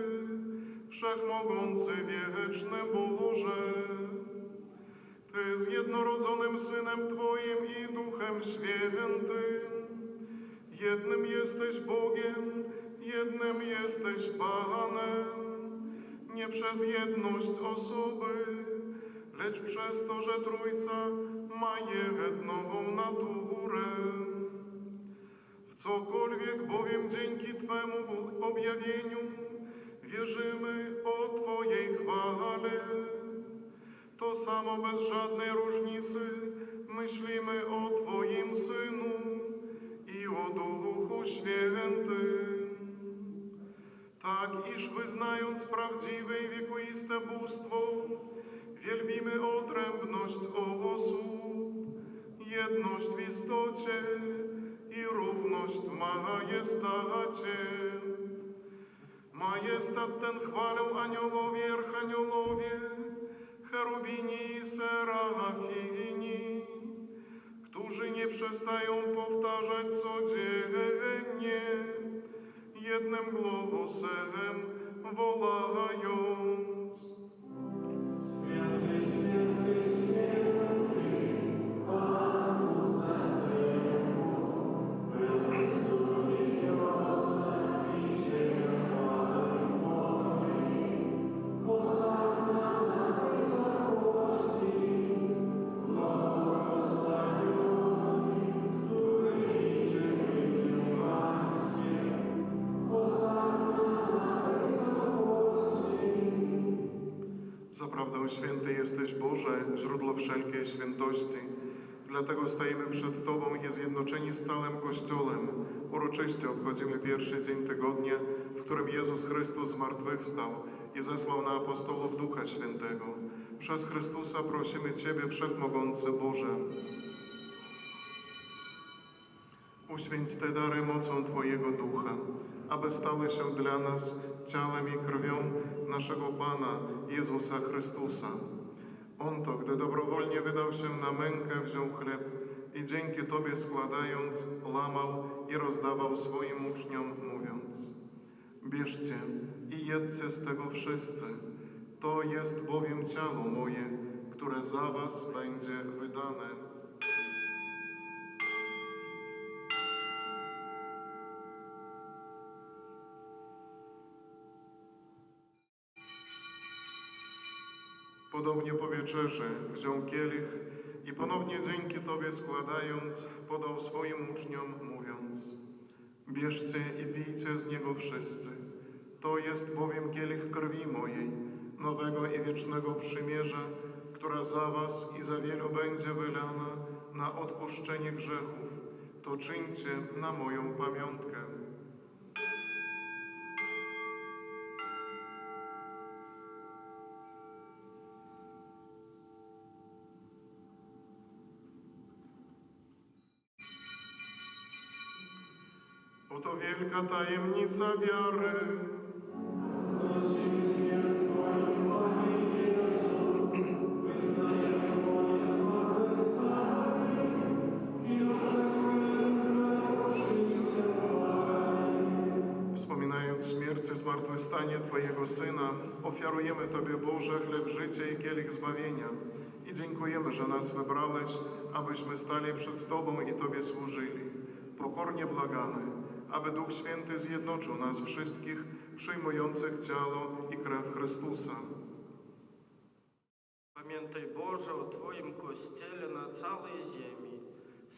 Wszechmogący, Wieczny Boże, Ty z jednorodzonym Synem Twoim i Duchem Świętym, jednym jesteś Bogiem, jednym jesteś Panem, nie przez jedność osoby, lecz przez to, że Trójca ma jedną naturę. W cokolwiek bowiem dzięki Twemu objawieniu wierzymy o Twojej chwale, to samo bez żadnej różnicy myślimy o Twoim Synu i o Duchu Świętym. Tak, iż wyznając prawdziwe i wiekuiste bóstwo, wielbimy odrębność osób, jedność w istocie i równość w majestacie. Majestat ten chwalą aniołowie, archaniołowie, cherubini i serafini, którzy nie przestają powtarzać codziennie, jednym głosem wołając: Święty, święty, święty, Pan Bóg zastępów, pełny niebiosa i ziemia woli. Hosanna na wysokości, błogosławiony, który idzie w imieniu Pańskim. Zaprawdę święty jesteś Boże, źródło wszelkiej świętości. Dlatego stajemy przed Tobą i zjednoczeni z całym Kościołem uroczyście obchodzimy pierwszy dzień tygodnia, w którym Jezus Chrystus zmartwychwstał i zesłał na apostołów Ducha Świętego. Przez Chrystusa prosimy Ciebie, Wszechmogący Boże. Uświęć te dary mocą Twojego Ducha, aby stały się dla nas ciałem i krwią naszego Pana Jezusa Chrystusa. On to, gdy dobrowolnie wydał się na mękę, wziął chleb i dzięki Tobie składając, łamał i rozdawał swoim uczniom, mówiąc: bierzcie i jedzcie z tego wszyscy, to jest bowiem ciało moje, które za was będzie wydane. Podobnie po wieczerzy wziął kielich i ponownie dzięki Tobie składając, podał swoim uczniom, mówiąc: bierzcie i pijcie z niego wszyscy. To jest bowiem kielich krwi mojej, nowego i wiecznego przymierza, która za was i za wielu będzie wylana na odpuszczenie grzechów. To czyńcie na moją pamiątkę. Oto wielka tajemnica wiary. Wspominając śmierć i zmartwychwstanie Twojego Syna, ofiarujemy Tobie, Boże, chleb życia i kielich zbawienia i dziękujemy, że nas wybrałeś, abyśmy stali przed Tobą i Tobie służyli. Pokornie błagamy, aby Duch Święty zjednoczył nas wszystkich przyjmujących ciało i krew Chrystusa. Pamiętaj, Boże, o Twoim Kościele na całej ziemi.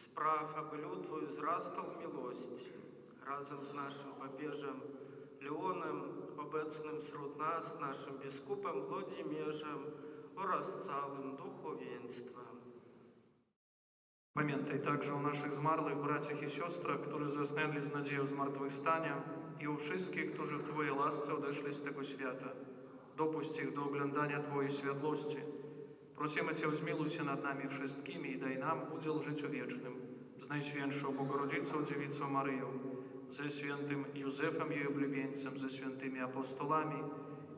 Spraw, aby lud Twój wzrastał w miłości. Razem z naszym papieżem Leonem, obecnym wśród nas, naszym biskupem Włodzimierzem oraz całym duchowieństwem. Pamiętaj także o naszych zmarłych braciach i siostrach, którzy zasnęli z nadzieją zmartwychwstania i o wszystkich, którzy w Twojej łasce odeszli z tego świata. Dopuść ich do oglądania Twojej światłości. Prosimy Cię, zmiłuj się nad nami wszystkimi i daj nam udział w życiu wiecznym. Z Najświętszą Bogorodzicą Dziewicą Maryją, ze świętym Józefem jej oblubieńcem, ze świętymi apostolami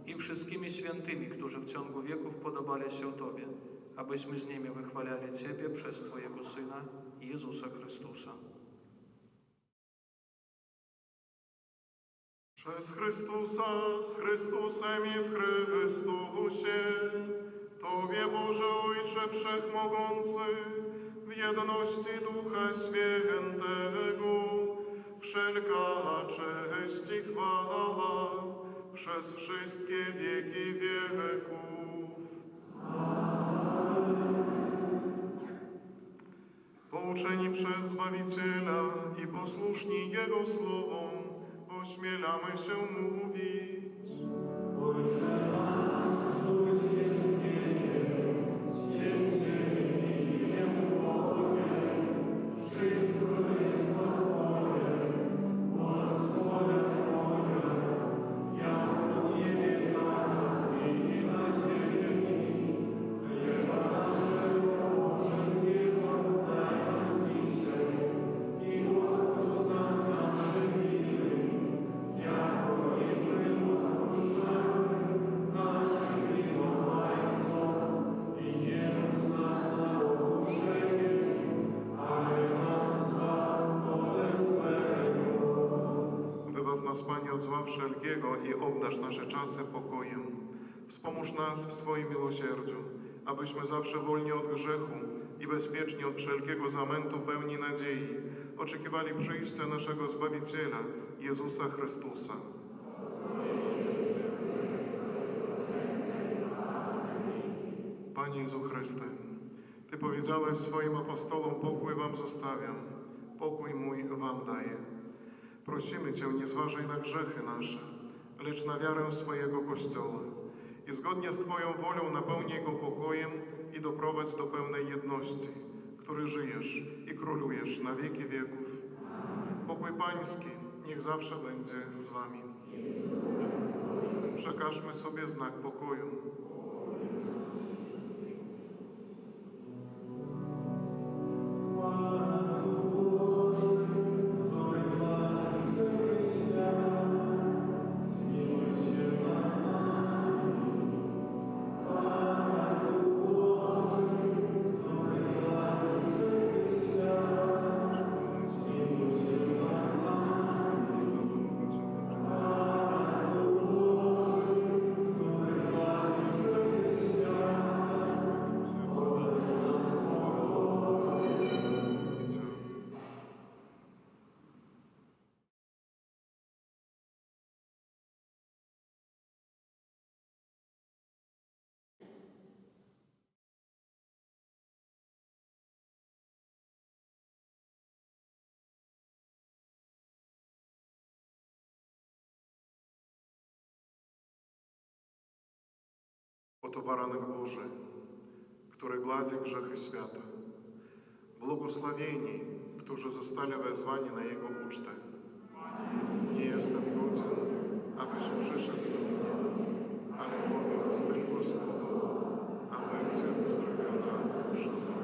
i wszystkimi świętymi, którzy w ciągu wieków podobali się Tobie, abyśmy z nimi wychwalali Ciebie przez Twojego Syna, Jezusa Chrystusa. Przez Chrystusa, z Chrystusem i w Chrystusie, Tobie, Boże Ojcze Wszechmogący, w jedności Ducha Świętego, wszelka cześć i chwała przez wszystkie wieki wieków. Pouczeni przez Zbawiciela i posłuszni Jego słowom, ośmielamy się mówić. Panie, od zła wszelkiego i obdarz nasze czasy pokojem. Wspomóż nas w swoim miłosierdziu, abyśmy zawsze wolni od grzechu i bezpieczni od wszelkiego zamętu pełni nadziei oczekiwali przyjścia naszego Zbawiciela, Jezusa Chrystusa. Panie Jezu Chryste, Ty powiedziałeś swoim apostolom: pokój wam zostawiam, pokój mój wam daję. Prosimy Cię, nie zważaj na grzechy nasze, lecz na wiarę swojego Kościoła i zgodnie z Twoją wolą napełnij go pokojem i doprowadź do pełnej jedności, który żyjesz i królujesz na wieki wieków. Pokój Pański niech zawsze będzie z Wami. Przekażmy sobie znak pokoju. Oto baranek Boży, który gładzi grzechy świata. Błogosławieni, którzy zostali wezwani na Jego ucztę. Nie jestem godzien, abyś przyszedł do mnie, ale powiedz tylko słowo, a będzie uzdrowiona dusza moja.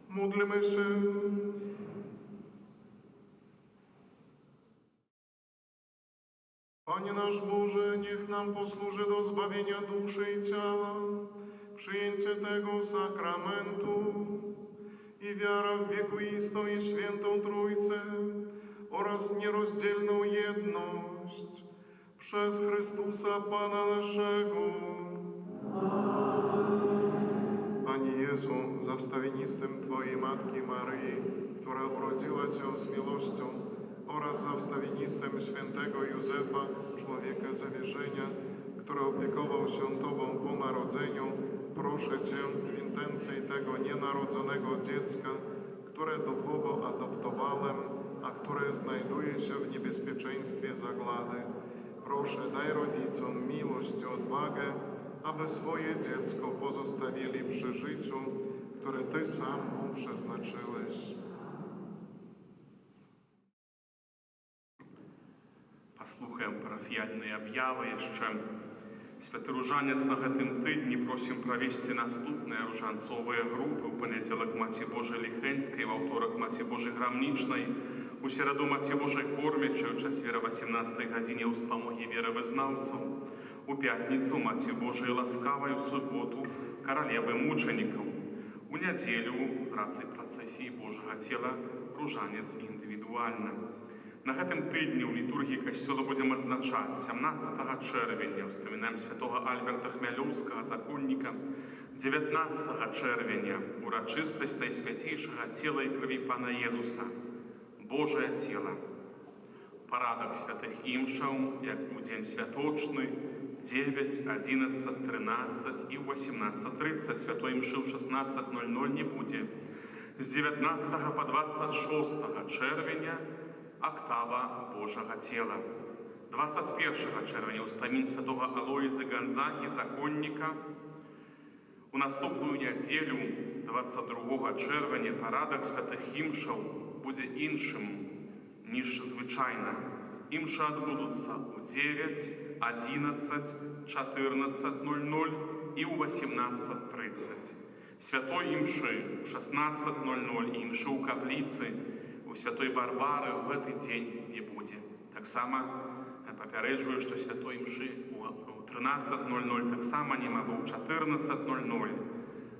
Módlmy się. Panie nasz Boże, niech nam posłuży do zbawienia duszy i ciała przyjęcie tego sakramentu i wiara w wiekuistą i świętą Trójcę oraz nierozdzielną jedność przez Chrystusa Pana naszego. Panie Jezu, za wstawienistym Twojej Matki Maryi, która urodziła Cię z miłością, oraz za wstawienistym świętego Józefa, człowieka zawierzenia, który opiekował się Tobą po narodzeniu, proszę Cię w intencji tego nienarodzonego dziecka, które duchowo adoptowałem, a które znajduje się w niebezpieczeństwie zagłady. Proszę, daj rodzicom miłość i odwagę, aby swoje dziecko pozostawili przy życiu, które Ty sam mu przeznaczyłeś. Паслухаем парафіяльныя аб'явы яшчэ. Святы ружанец на гэтым тыдні просім правесці наступныя ружанцовыя групы. У панядзелак Маці Божай Ліхенскай, в аўторак Маці Божай Грамнічнай, у сераду Маці Божай Кормячай, у чацвер о 18 гадзіне ў спамогі веравызнаўцаў, у пятніцу Маці Божай Ласкавай, у суботу каралевы мучанікаў. У нядзелю з рацай працэсіі Божага цела ружанец індывідуальна. На гэтым тыдні ў літургіі касцёла будзем адзначаць 17 чэрвеня, успамінаем святога Альберта Хмялёўскага, законніка, 19 чэрвеня урачыстасць найсвяцейшага цела і крыві Пана Езуса, Божае цела. Парадак святых імшаў, як у дзень святочны, 9, 11, 13 і 18:30, святой імшы ў 16:00 не будзе. З 19 по 26 чэрвеня Октава Божага цела. 21 чэрвеня ўспамін святога Алоіза Ганзагі, законніка. У наступную нядзелю, 22 чэрвеня, парадак святых імшаў будзе іншым, ніж звычайна. Імшы адбудуцца ў 9, 11, 14:00 і ў 18:30. Святой імшы ў 16:00 і імшы ў капліцы у святой Барбары ў гэты дзень не будзе. Таксама папярэджваю, што святой імшы ў 13:00 таксама не магу, ў 14:00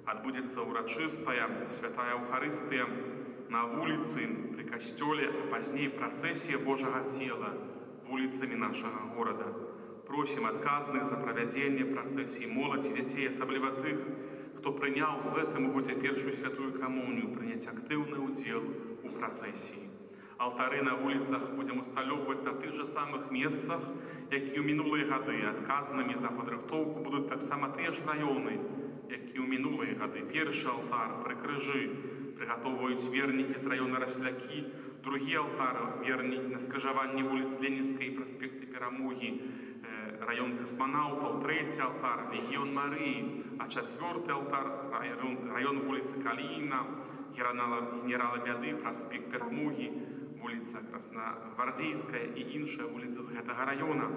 адбудзецца ўрачыстая святая Эўхарыстыя на вуліцы пры касцёле, а пазней працэсія Божага цела вуліцамі нашага горада. Просім адказных за правядзенне працэсіі моладзі, дзяцей, асабліва тых, хто прыняў у гэтым годзе першую святую камунію, прыняць актыўны ўдзел у працэсіі. Алтары на вуліцах будзем усталёўваць на тых жа самых месцах, як і ў минулыя гады. Адказнымі за падрыхтоўку будуць таксама тыя ж раёны, як і ў минулыя гады. Першы алтар пры крыжы прыгатоўваюць вернікі з раёна Раслякі, другі алтар вернікі на скрыжаванні вуліц Ленінскай і праспекта Перамогі, раён касманаўтаў, трэці алтар Легіён Марыі, а чацвёрты алтар раён вуліцы Каліна, генерала Бяды, праспект Перамогі, вуліца Краснагвардзейская і іншыя вуліцы з гэтага раёна.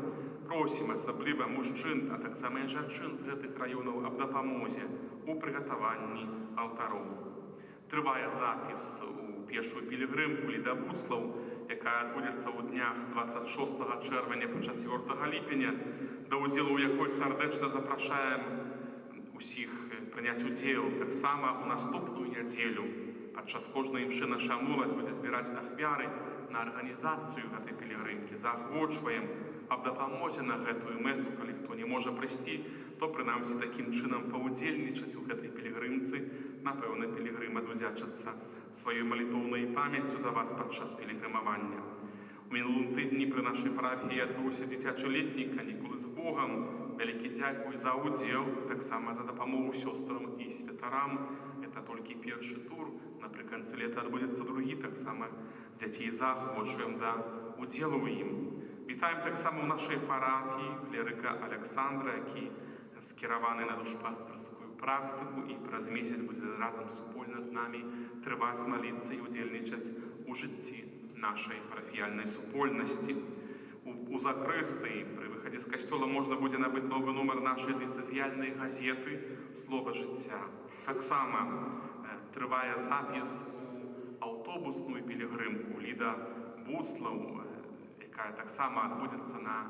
Просім асабліва мужчын, а таксама і жанчын з гэтых раёнаў аб дапамозе у прыгатаванні алтароў. Трывае запіс у першую пілігрымку ледабудслаў, якая адбудзецца ў днях з 26 чэрвеня па 4 ліпеня, да ўдзелу ў якой сардэчна запрашаем усіх прыняць удзел. Таксама ў наступную нядзелю падчас кожнай імшы наша моладзь будзе збіраць ахвяры на арганізацыю гэтай пілігрымкі. Заахвочваем аб дапамозе на гэтую мэту, калі хто не можа прыйсці, то прынамсі такім чынам паўдзельнічаць у гэтай пілігрымцы. Напэўна, пілігрым адвудзячыцца сваёй малітоўнай памяццю за вас падчас пілігрымавання. У мінулым тыдні пры нашай парафіі адбыўся дзіцячы летнік «Канікулы з Богам». Вялікі дзякуй за ўдзел, таксама за дапамогу сёстрам і святарам. Это толькі першы тур. Напрыканцы лета адбудзецца другі, таксама дзяцей заахвочваем да ўдзелу ў ім. Вітаем таксама ў нашай парафіі клерыка Александра, які скіраваны на душпастырскую практыку і праз месяц будзе разам супольна з намі трываць, маліцца і удзельнічаць у жыцці нашай парафіяльнай супольнасці. У закрыстыі пры выхадзе з касцёла можна будзе набыць новы нумар нашай дыцэзіяльнай газеты «Слова жыцця». Таксама триває запис у автобусну пілігримку Ліда Буцлав, яка так само відбудеться на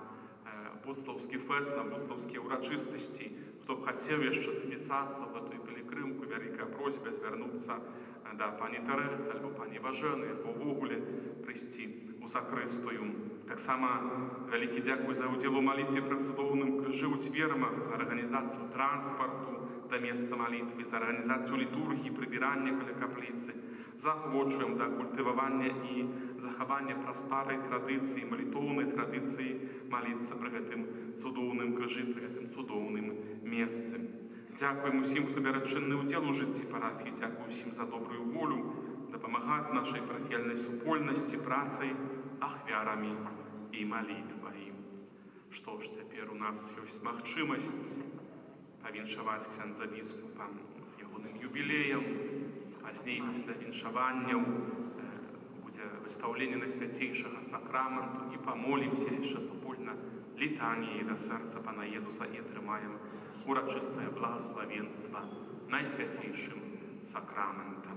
Буцлавський фест, на Буцлавській урочистості. Хто б хотів ще записатися в цю пілігримку, велика просьба звернутися до пані Тереси, або пані Важени, або вогуле прийти у Сахристою. Так само велике дякую за уділ у молитві перед Цудовним Крижі у Цвірмах, за організацію транспорту до місця молитви, за організацію літургії, прибирання біля каплиці. Заохочуємо до культивування і заховання прастарої традиції, молитовної традиції молитися при гэтым цудоўным крижі, при гэтым цудоўным місці. Дякуємо всім, хто бере чинний уділ у житті парафії, дякую всім за добру волю, допомагати нашій парафіяльній супольності, працей, ахвярами і молитвою. Що ж, тепер у нас є можливість повіншувати ксяндза біскупа з його юбілеєм. Пазней, після віншавання, буде виставлення найсвятейшого сакраменту і помолимся ще супольно літанією до серця Пана Єзуса і отримаємо урочисте благословенство найсвятейшим сакраментом.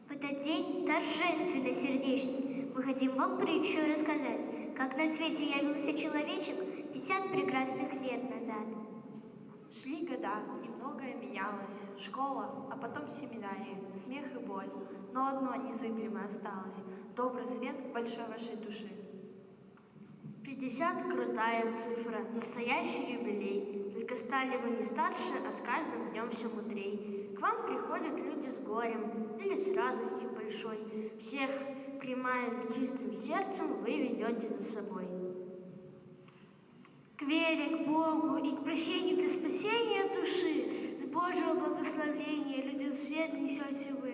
В этот день торжественно сердечный мы хотим вам притчу рассказать, как на свете явился человечек 50 прекрасных лет назад. Шли года, и многое менялось. Школа, а потом семинария, смех и боль. Но одно незыблемое осталось – добрый свет в большой вашей души. 50 – крутая цифра, настоящий юбилей. Только стали вы не старше, а с каждым днем все мудрей. К вам приходят люди с горем или с радостью большой. Всех, принимая чистым сердцем, вы ведете за собой. К вере, к Богу и к прощению для спасения души, с Божьего благословения людям свет несете вы.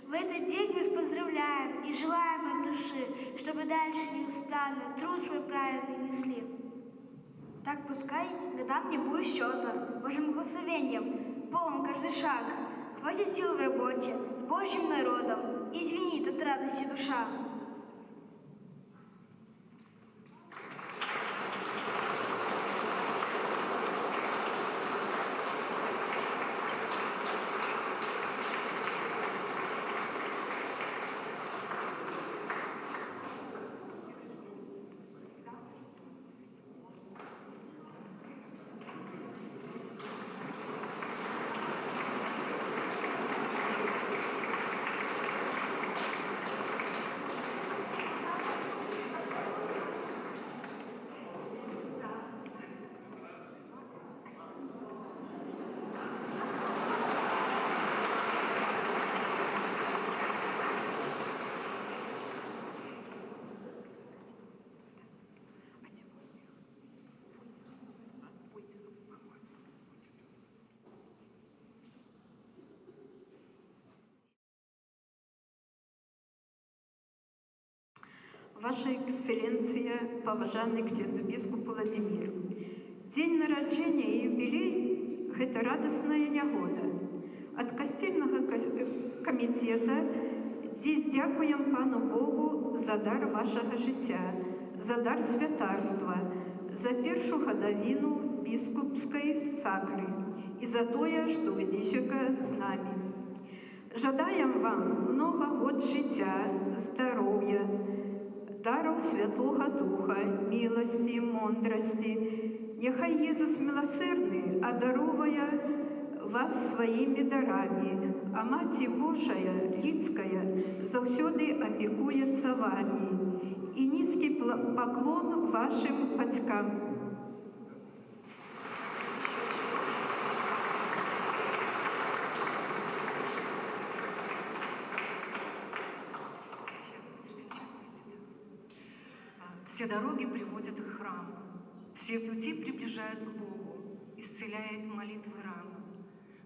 В этот день вас поздравляем и желаем от души, чтобы дальше неустанно труд свой праведный несли. Так пускай годам не будет счета, Божьим благословением, полон каждый шаг. Хватит сил в работе, с Божьим народом, извинит от радости душа. Ваша Экселленция, поважанный ксенз-біскуп Владимир, дзень нараджэння і юбілей – гэта радасная нягода. Ад касцельнага камітэта дзесь дзякуем Пану Богу за дар вашага жыцця, за дар святарства, за першую гадавіну біскупскай сакры і за тое, што вы дзеська з намі. Жадаем вам много год жыцця, здароўя, даров Святого Духа, милости, мудрости. Нехай Езус милосердный, одаровая вас своими дарами, а Маті Божая, людская, заўсёды опекуется вами. И низкий поклон вашим батькам. Все дороги приводят к храму, все пути приближают к Богу, исцеляет молитвы рану.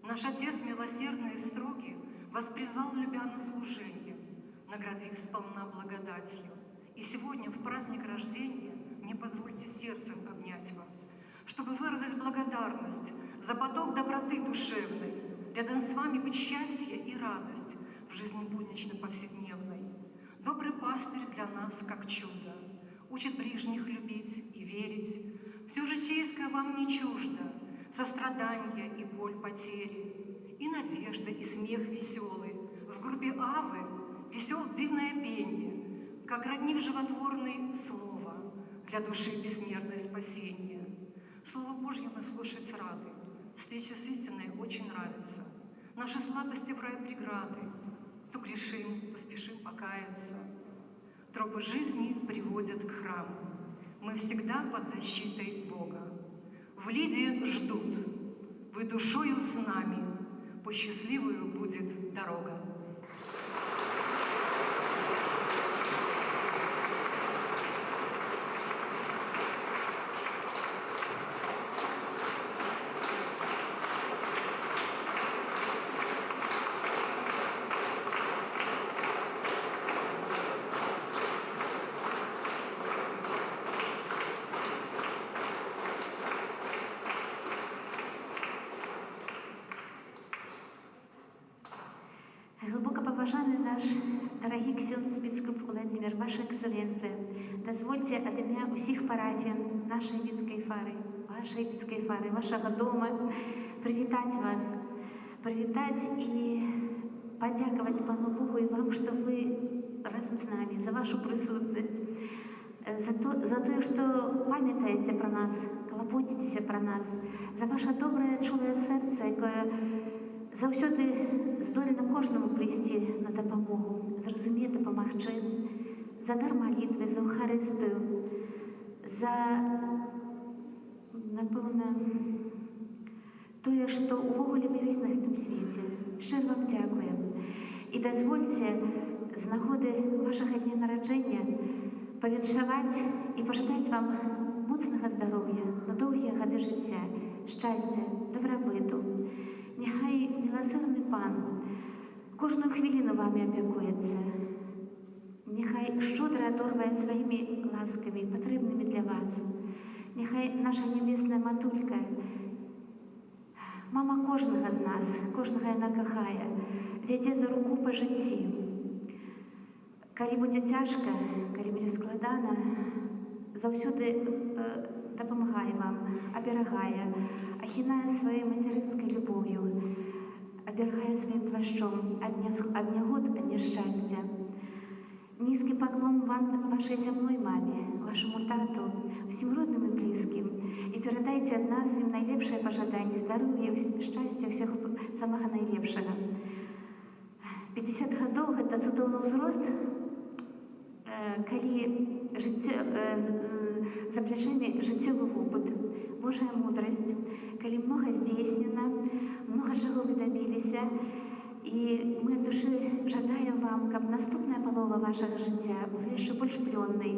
Наш Отец милосердный и строгий вас призвал, любя на служение, наградив сполна благодатью. И сегодня, в праздник рождения, мне позвольте сердцем обнять вас, чтобы выразить благодарность за поток доброты душевной, рядом с вами быть счастье и радость в жизни буднично-повседневной. Добрый пастырь для нас, как чудо, учит ближних любить и верить. Все житейское вам не чуждо, сострадание и боль потери. И надежда и смех веселый. В группе Авы весел дивное пение, как родник животворный слово для души бессмертное спасение. Слово Божье мы слушать рады, встреча с истиной очень нравится. Наши слабости в рай преграды, то грешим, то спешим покаяться. Тропы жизни приводят к храму. Мы всегда под защитой Бога. В Лиде ждут, вы душою с нами, по счастливую будет дорога. Глубоко поважанный наш дорогий ксёндз біскуп Владимир, Ваша Экселленция, дозвольте от ім'я усіх парафій нашей Віцкай фары, вашей Віцкай фары, вашего дома привітаць вас, привітаць і подяковать Пану Богу и вам, что вы разом с нами, за вашу присутность, за то, что памятаете про нас, клопотитесь про нас, за ваше доброе, чулое сердце, яке заўсёды здольна кожнаму прийти на допомогу, зрозуміти, допомогти, за дар молитви, за Евхаристію, за, напевно, тое, што увогуле мы ёсць на гэтым свеце. Шчыра вам дзякуем. І дазвольце з нагоды вашага дня нараджэння павіншаваць і пажадаць вам моцнага здароўя, на доўгія гады жыцця, шчасця, дабрабыту. Нехай милосердний Пан кожну хвилину вами опікується. Нехай щедро одорває своїми ласками, потрібними для вас. Нехай наша небесна матулька, мама кожного з нас, кожного вона кохає, веде за руку по житті. Коли буде тяжко, коли буде складано, заўсёды допомагає вам, оберігає, ахінає своєю материнською любов'ю, оберігає своїм плащом від негод, від нещастя. Низкий поклон вам, вашей земной маме, вашему тату, всім родним і близьким. І передайте від нас їм найлепшее пожадання, здоров'я, щастя, всього самого найлепшого. 50 годов – это цудоўны ўзрост, калі за плечами жыццёвы опыт, Божая мудрость, калі много здзейснена, много чаго вы добіліся, і мы от души жадаем вам, каб наступная палова вашага жыцця была яшчэ больш плённай,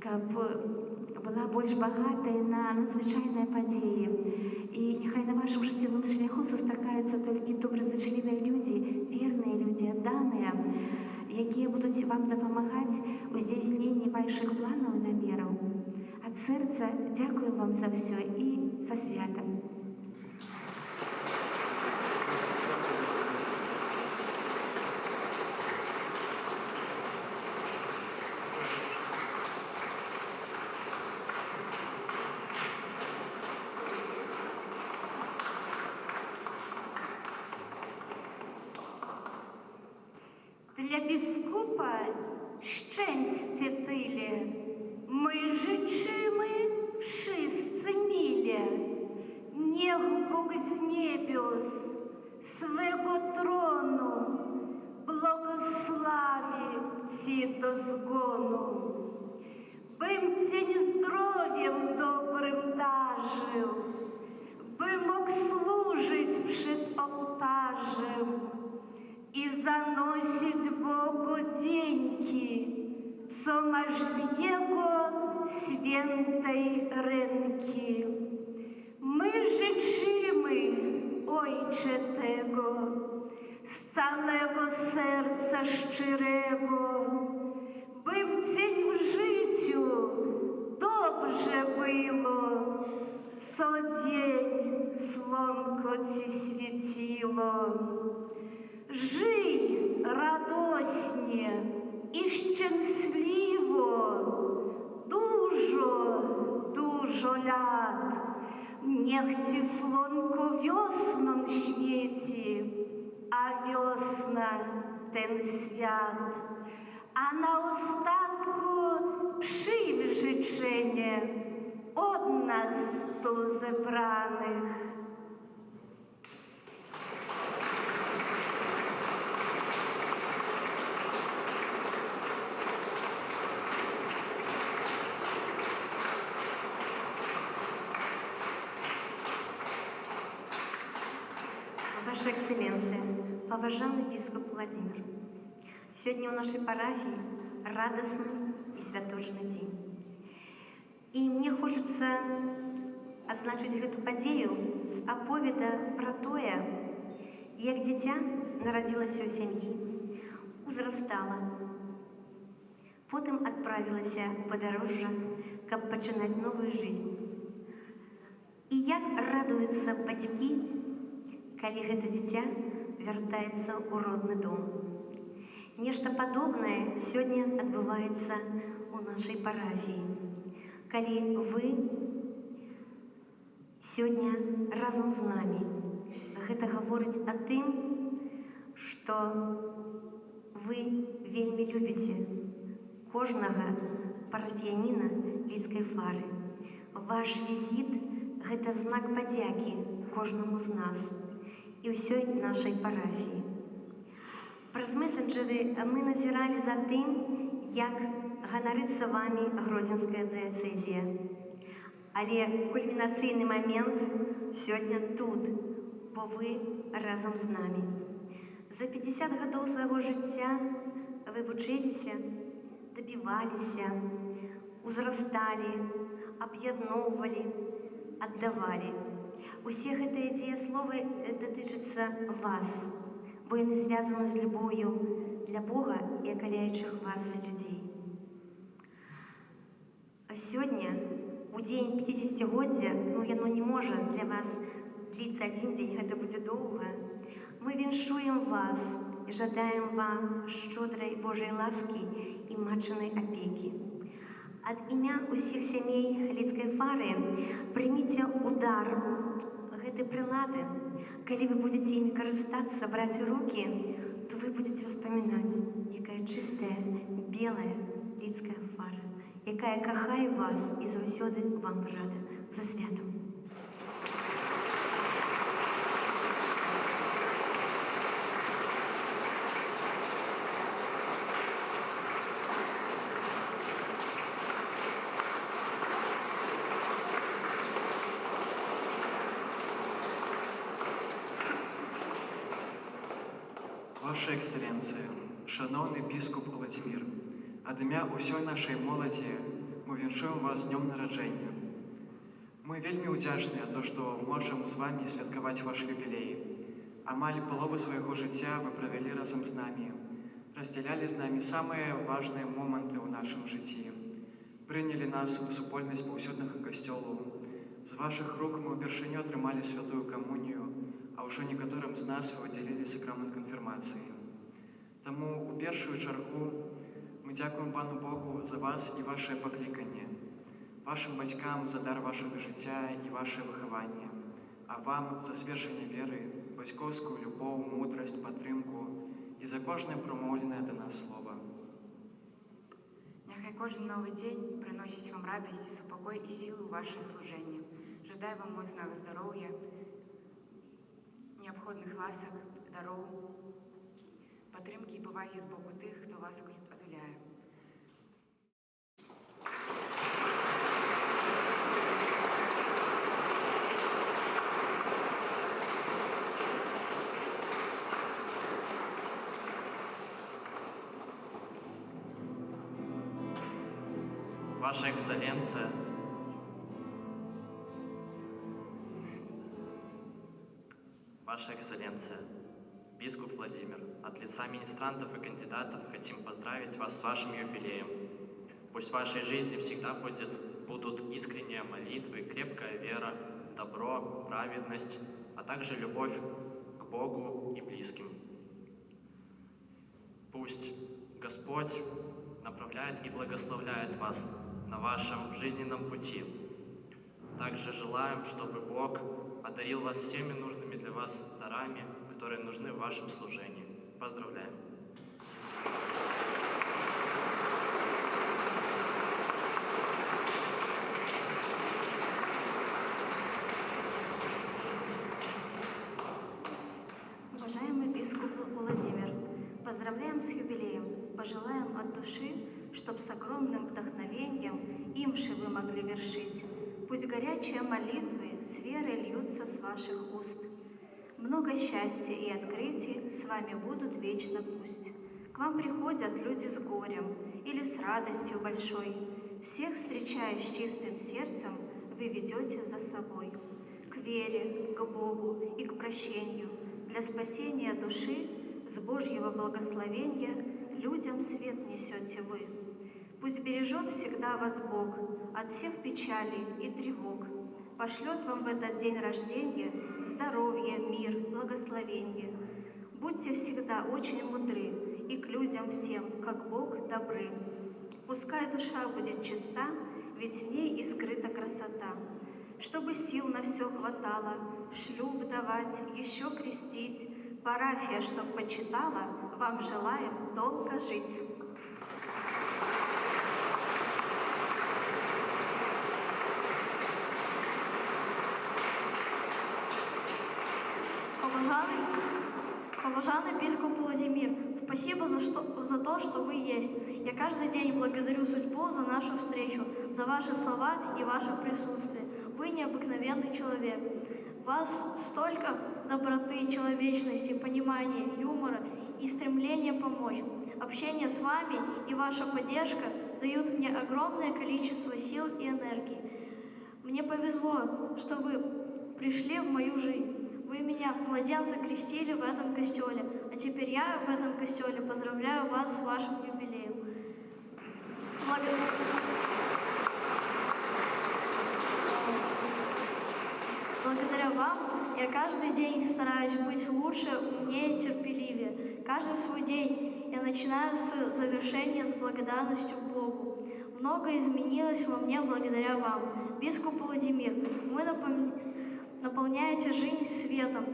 каб была больш багатай на надзвычайныя падзеі. І нехай на вашым жыццёвым шляху сустракаюцца толькі добразычлівыя людзі, верныя людзі, адданыя, якія будуць вам дапамагаць у здзейсненні вашых планаў і намераў. Ад сэрца дзякую вам за ўсё і са святам. Для біскупа szczęście tyle, my życzymy wszyscy mile. Niech Bóg z niebios swego tronu błogosławi Ci do zgonu. Bym Cię zdrowiem dobrym darzył, by mógł służyć przed ołtarzem i zanosić Bogu dzięki, co masz z Jego świętej ręki. My życzymy, Ojcze tego, z całego serca szczerego, by w dzień w życiu dobrze było, co dzień słonko Ci świeciło. Żyj radośnie i szczęśliwo, dużo, dużo lat. Niech Ci słonko wiosną świeci, ten świat, a na ostatku przyjm życzenie od nas tu zebranych. Ваша Экселленция, поважанный бископ Владимир, сегодня у нашей парафии радостный и святочный день. И мне хочется отзначить эту подею с оповеда про тое, як дитя народилось у сям'і, узрастала, потым отправилася в подорожжа, каб пачынаць новую жизнь. І як радуюцца бацькі, калі гэта дзіця вяртаецца ў родны дом. Нешта падобнае сёння адбываецца ў нашай парафіі. Калі вы сёння разам з намі, гэта гаворыць о тым, што вы вельмі любіце кожнага парафіяніна Лідскай фары. Ваш візіт – гэта знак падзякі кожнаму з нас і ўсёй нашай парафіі. Праз месенджеры мы назіралі за тым, як ганарыцца вамі Гродзенская дыяцэзія. Але кульмінацыйны момент сёння тут, бо вы разам з намі. За 50 гадоў свайго жыцця вы вучыліся, дабіваліся, узрасталі, аб'ядноўвалі, аддавалі. Усе гэтыя дзеясловы датычацца вас, бо яны звязаны з любоўю для Бога і акаляючых вас людзей. Сёння, у дзень 50-годдзя, яно не можа для вас дліцца адзін дзень, гэта будзе доўга, мы віншуем вас і жадаем вам шчодрай Божай ласкі і матчынай апекі. Ад імя ўсіх сямей Лідскай фары прыміце удар гэтай прылады. Калі вы будзеце імі карыстацца, браць у рукі, то вы будзеце ўспамінаць, якая чыстая, белая Лідская фара, якая кахае вас і заўсёды вам рада. За святам! Ваша Экселленция, шановний біскуп Владимир, ад імя ўсёй нашай моладзі мы віншуем вас з днём нараджэння. Мы вельмі ўдзячныя за то, што можам з вами святкаваць ваш юбілей. Амаль палову свайго жыцця вы правялі разам з намі, раздзялялі з намі самыя важныя моманты ў нашым жыцці, прынялі нас у супольнасць паўсюднага касцёлу. З вашых рук мы ўпершыню атрымалі святую камунію, а ўжо некаторым з нас вы удзялілі сакрамент канфірмацыі. Таму у першую чаргу мы дзякуем Пану Богу за вас і вашае пакліканне, вашым бацькам за дар вашага жыцця і вашае выхаванне, а вам за свершэнне веры, бацькоўскую любоў, мудрасць, падтрымку і за кожнае прамоўленае да нас слова. Няхай кожны новы дзень прыносіць вам радасць, супакой і сілу ў вашае служэнне. Жадаю вам моцнага здароўя, неабходных ласак, дароў, падтрымкі і павагі з боку тых, хто вас адуляе. Ваша Экселленция, Ваша Экселленция, бископ Владимир, от лица министрантов и кандидатов хотим поздравить вас с вашим юбилеем. Пусть в вашей жизни всегда будут искренние молитвы, крепкая вера, добро, праведность, а также любовь к Богу и близким. Пусть Господь направляет и благословляет вас на вашем жизненном пути. Также желаем, чтобы Бог одарил вас всеми нужными для вас дарами, которые нужны в вашем служении. Поздравляем! Уважаемый бископ Владимир, поздравляем с юбилеем, пожелаем от души, чтоб с огромным вдохновением имши вы могли вершить. Пусть горячие молитвы с верой льются с ваших уст. Много счастья и открытий с вами будут вечно пусть. К вам приходят люди с горем или с радостью большой. Всех, встречая с чистым сердцем, вы ведете за собой. К вере, к Богу и к прощению, для спасения души, с Божьего благословения людям свет несете вы. Пусть бережет всегда вас Бог от всех печалей и тревог. Пошлет вам в этот день рождения здоровье, мир, благословение. Будьте всегда очень мудры и к людям всем, как Бог, добры. Пускай душа будет чиста, ведь в ней и скрыта красота. Чтобы сил на все хватало, шлюб давать, еще крестить, парафия, чтоб почитала, вам желаем долго жить. Уважаемый бископ Владимир, спасибо за то, что вы есть. Я каждый день благодарю судьбу за нашу встречу, за ваши слова и ваше присутствие. Вы необыкновенный человек. У вас столько доброты, человечности, понимания, юмора и стремления помочь. Общение с вами и ваша поддержка дают мне огромное количество сил и энергии. Мне повезло, что вы пришли в мою жизнь. Вы меня, младенца, крестили в этом костеле, а теперь я в этом костеле поздравляю вас с вашим юбилеем. Благодаря вам я каждый день стараюсь быть лучше, умнее, терпеливее. Каждый свой день я начинаю с завершения с благодарностью к Богу. Многое изменилось во мне благодаря вам. Бископ Владимир, вы наполняете жизнь светом.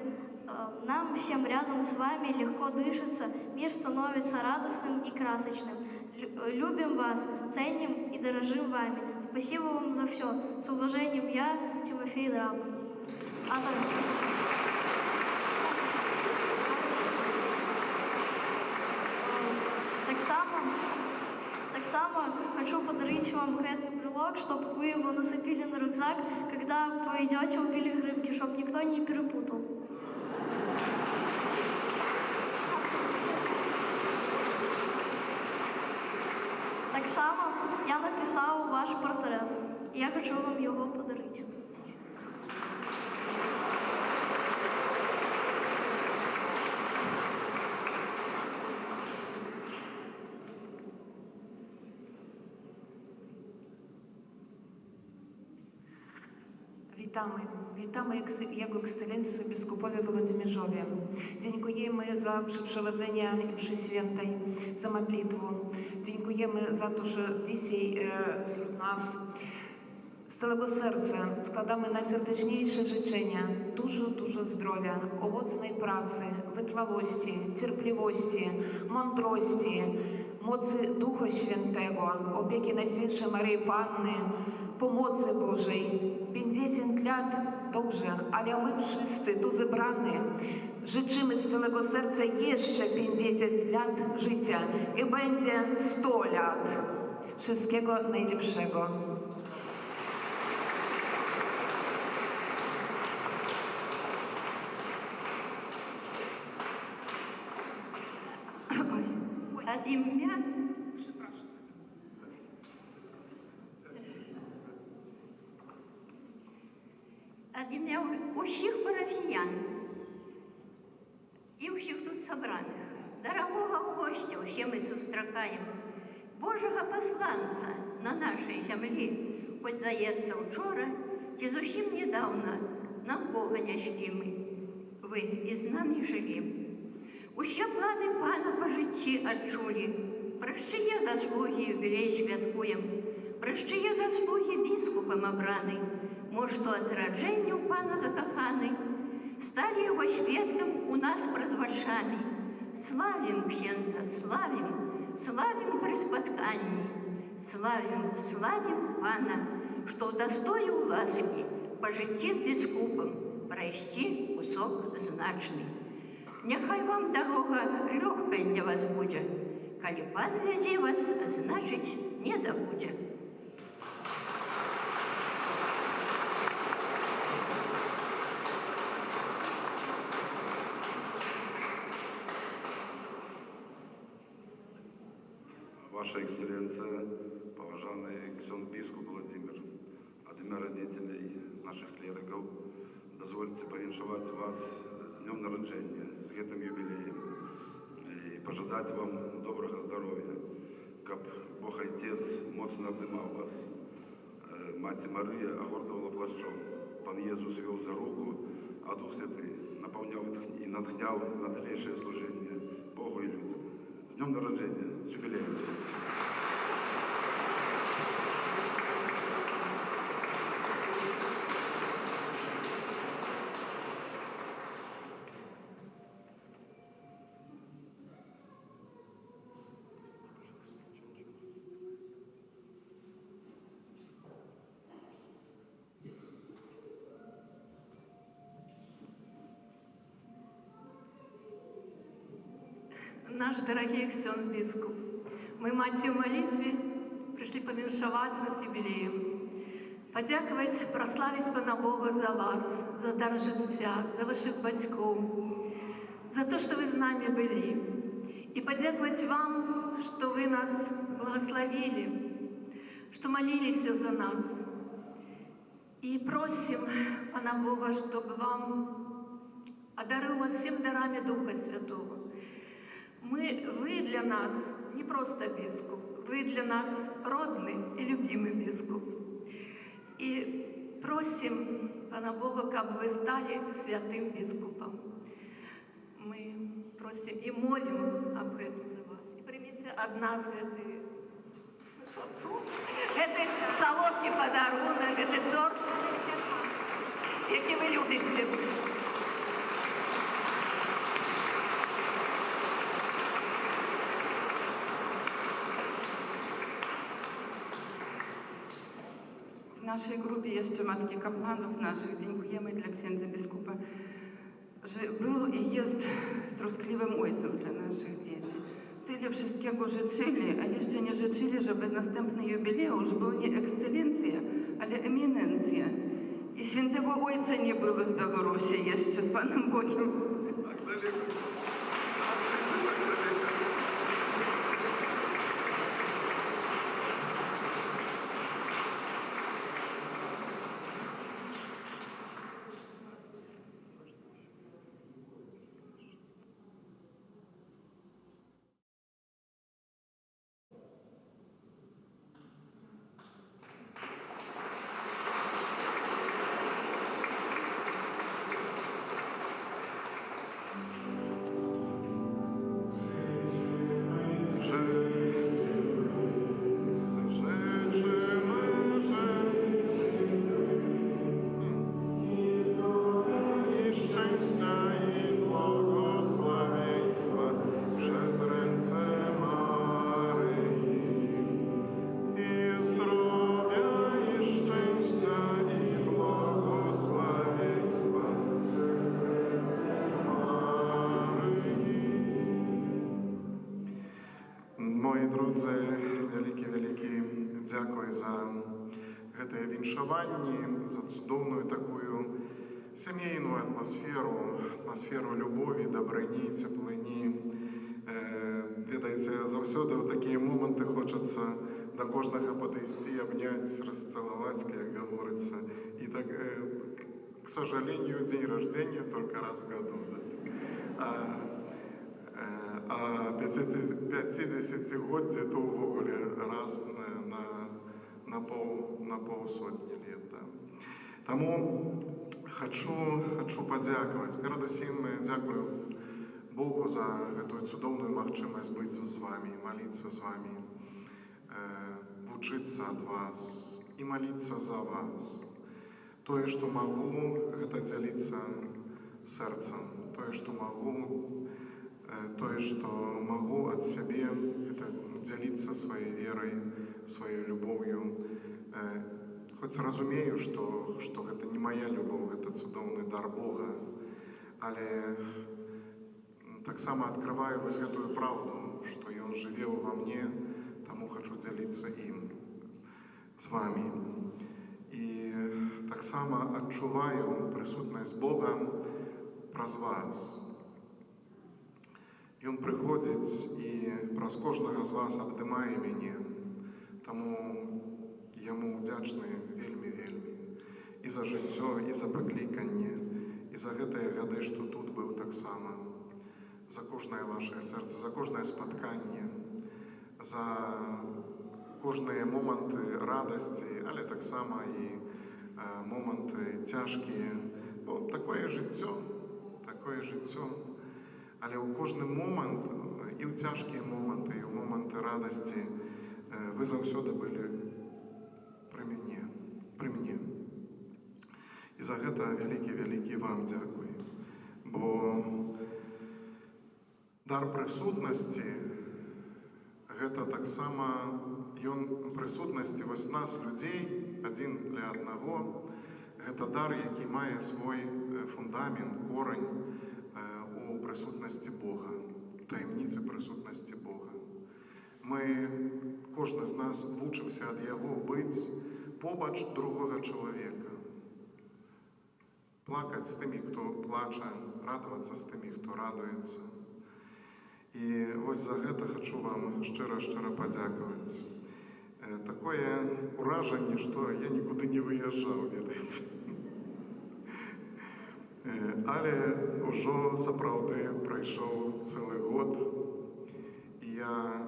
Нам всем рядом с вами легко дышится, мир становится радостным и красочным. Любим вас, ценим и дорожим вами. Спасибо вам за все. С уважением, я, Тимофей Драб. Так само хочу подарить вам этот брелок, чтобы вы его нацепили на рюкзак, когда пойдете в пилигримки, чтобы никто не перепутал. Так само я написав ваш портрет. Я хочу вам його подарити. Witamy Jego Ekscelencję Biskupowi Włodzimierzowi. Dziękujemy za przeprowadzenie mszy świętej, za modlitwę. Dziękujemy za to, że dzisiaj wśród nas z całego serca składamy najserdeczniejsze życzenia. Dużo zdrowia, owocnej pracy, wytrwałości, cierpliwości, mądrości, mocy Ducha Świętego, opieki Najświętszej Maryi Panny, pomocy Bożej. 50 lat dobrze, ale my wszyscy tu zebrani życzymy z całego serca jeszcze 50 lat życia i będzie 100 lat. Wszystkiego najlepszego. От ім'я усіх парафіян і всіх тут собраних, дорогого гостя, все ми зустрічаємо, Божого посланця на нашій землі, хоч, здається, вчора, ті зовсім недавно нам Бога няшли ми, ви із нами жили. Усі плани Пана по житті отчули, прощає заслуги, юбилей святкуємо, прощає заслуги біскупом обраний, может, что от рождения Пана закоханы, стали его свідком у нас пред варшами. Славім księdza, славім при спатканні, славім Пана, што ўдастоіў ласкі па жыцці з біскупам прайсці кусок значны. Няхай вам дарога лёгкай для вас будзе. Калі Пан вядзе вас, значыць, не забудзе. Ваша Экселленция, поважанный ксенз-бискуп Владимир, от имя родителей наших клериков, дозвольте повіншувати вас з днем народження, з гэтым юбілеєм, і пожадати вам доброго здоров'я, каб Бог Отец моцно обнимав вас, Маті Марія огортувала плащом, Пан Єсус вел за руку, а Дух Святий наповняв і натхняв на дальнейшее служение Богу і людям. З днем народження, з юбілеєм! Наш дорогий ксенз-бискуп, мы, Маці, в молитве пришли поміншаваць вас юбилеем, подяковать, прославить Пана Бога за вас, за дар жыцця, за ваших бацькоў, за то, что вы с нами были, и подяковать вам, что вы нас благословили, что молились за нас. И просим Пана Бога, чтобы вам одарил вас всем дарами Духа Святого. Вы для нас не просто бискуп, вы для нас родный и любимый бискуп. И просим Пана Бога, как вы стали святым бискупом. Мы просим и молим об этом за вас. И примите от нас этот солодкий подарунок, этот торт, який вы любите. W naszej grupie jeszcze matki kapłanów naszych dziękujemy dla księdza biskupa, że był i jest troskliwym ojcem dla naszych dzieci. Tyle wszystkiego życzyli, a jeszcze nie życzyli, żeby następny jubileusz był nie ekscelencja, ale eminencja. I świętego ojca nie było z Białorusi jeszcze z Panem Bogiem. Мої друзі, великі дякую за гэтае віншаванне, за цудоўную такую сямейную атмасферу любові, дабрыні, цеплыні. Ведаеце, заўсёды ў такія моманты хочацца да кожнага падысці, абняць, расцалаваць, як гаворыцца. І так, к сожалению, день рождения только раз в году. А 50-годдзе то ўвогуле раз на паўсотні лет. Да. Таму хочу падзякаваць. Перадусім дзякую Богу за гэтую цудоўную магчымасць быць з вами, маліцца з вами, вучыцца ад вас і маліцца за вас. Тое, што магу, гэта дзяліцца сэрцам. Тое, што магу, то, что могу от себя, это делиться своей верой, своей любовью. Хоть разумею, что это не моя любовь, это цудовный дар Бога, але так само открываю вось гэтую правду, что Ён живе во мне, тому хочу делиться им с вами. И так само отчуваю присутность Бога праз вас. Ён приходит и праз кожного з вас обдымае мяне, тому Яму удзячны вельмі. И за жыццё, и за пакліканне, и за гэтыя гады, что тут был так само. За кожнае ваше сердце, за кожнае спатканне, за кожныя моманты радасці, але так само і моманты цяжкія. Бо такое жыццё. Але ў кожны момант, і ў цяжкія моманты, і ў моманты радасці, вы заўсёды былі пры мне. І за гэта вялікі вам дзякуй. Бо дар прысутнасці гэта таксама ён прысутнасці вось нас, людзей, адзін для аднаго. Гэта дар, які мае свой фундамент, корань у прысутнасці Бога, таямніцы прысутнасці Бога. Кожны з нас вучымся ад Яго быць побач другога чалавека. Плакаць з тымі, хто плача, радавацца з тымі, хто радуецца. І вось за гэта хочу вам шчыра падзякаваць. Такое ўражанне, што я нікуды не выязджаў, ведаеце. Але ўжо сапраўды прайшоў цэлы год, і я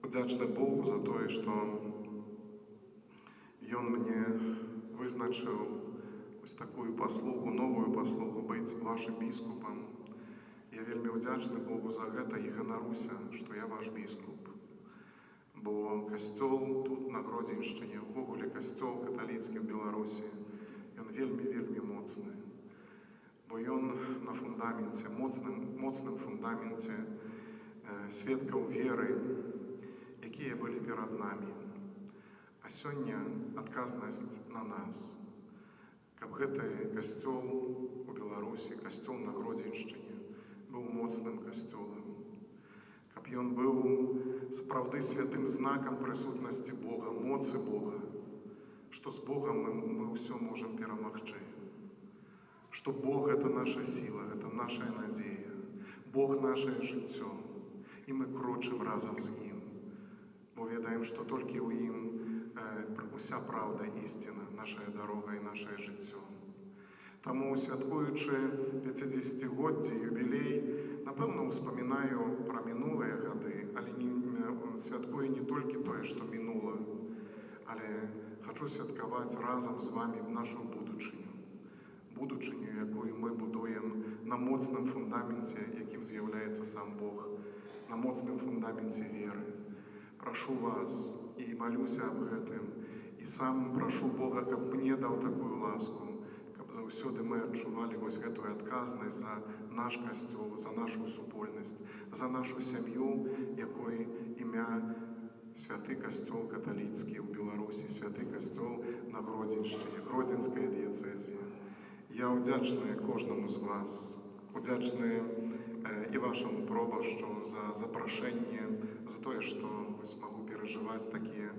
удзячны Богу за тое, што Ён мне вызначыў ось такую паслугу, новую паслугу быць вашым біскупам. Я вельмі удзячны Богу за гэта і ганаруся, што я ваш біскуп. Бо касцёл тут на Гродзеншчыне, увогуле касцёл каталіцкі ў Беларусі, ён вельмі моцны. Бо ён на фундаменце, моцным фундаменце сведкаў веры, якія былі перад намі. А сёння адказнасць на нас, каб гэты касцёл у Беларусі, касцёл на Гродзеншчыне быў моцным касцёлам, каб ён быў сапраўды святым знакам прысутнасці Бога, моцы Бога, што з Богам мы ўсё можам перамагчы, што Бог — гэта наша сіла, гэта наша надзея, Бог — нашае жыццё, і мы крочым разам з ім, бо ведаем, што толькі ў ім уся правда, істина, наша дарога і наше жыццё. Таму, святкуючы 50-годдзе юбілей, напэўна, успамінаю пра мінулыя гады, але святкую не толькі тое, што мінула, але хачу святкаваць разам з вамі нашу будучыню, якую мы будуем на моцным фундаменце, якім з'яўляецца сам Бог, на моцным фундаменце веры. Прашу вас і малюся аб гэтым, і сам прашу Бога, каб мне даў такую ласку, каб заўсёды мы адчувалі вось гэтую адказнасць за наш касцёл, за нашу супольнасць, за нашу сям'ю, якой імя святы касцёл каталіцкі ў Беларусі, святы касцёл на Гродзеншчыне, Гродзенская дыяцэзія. Я удзячны кожнаму з вас, удзячны і вашаму пробашчу за запрашэнне, за тое, што магу перажываць такія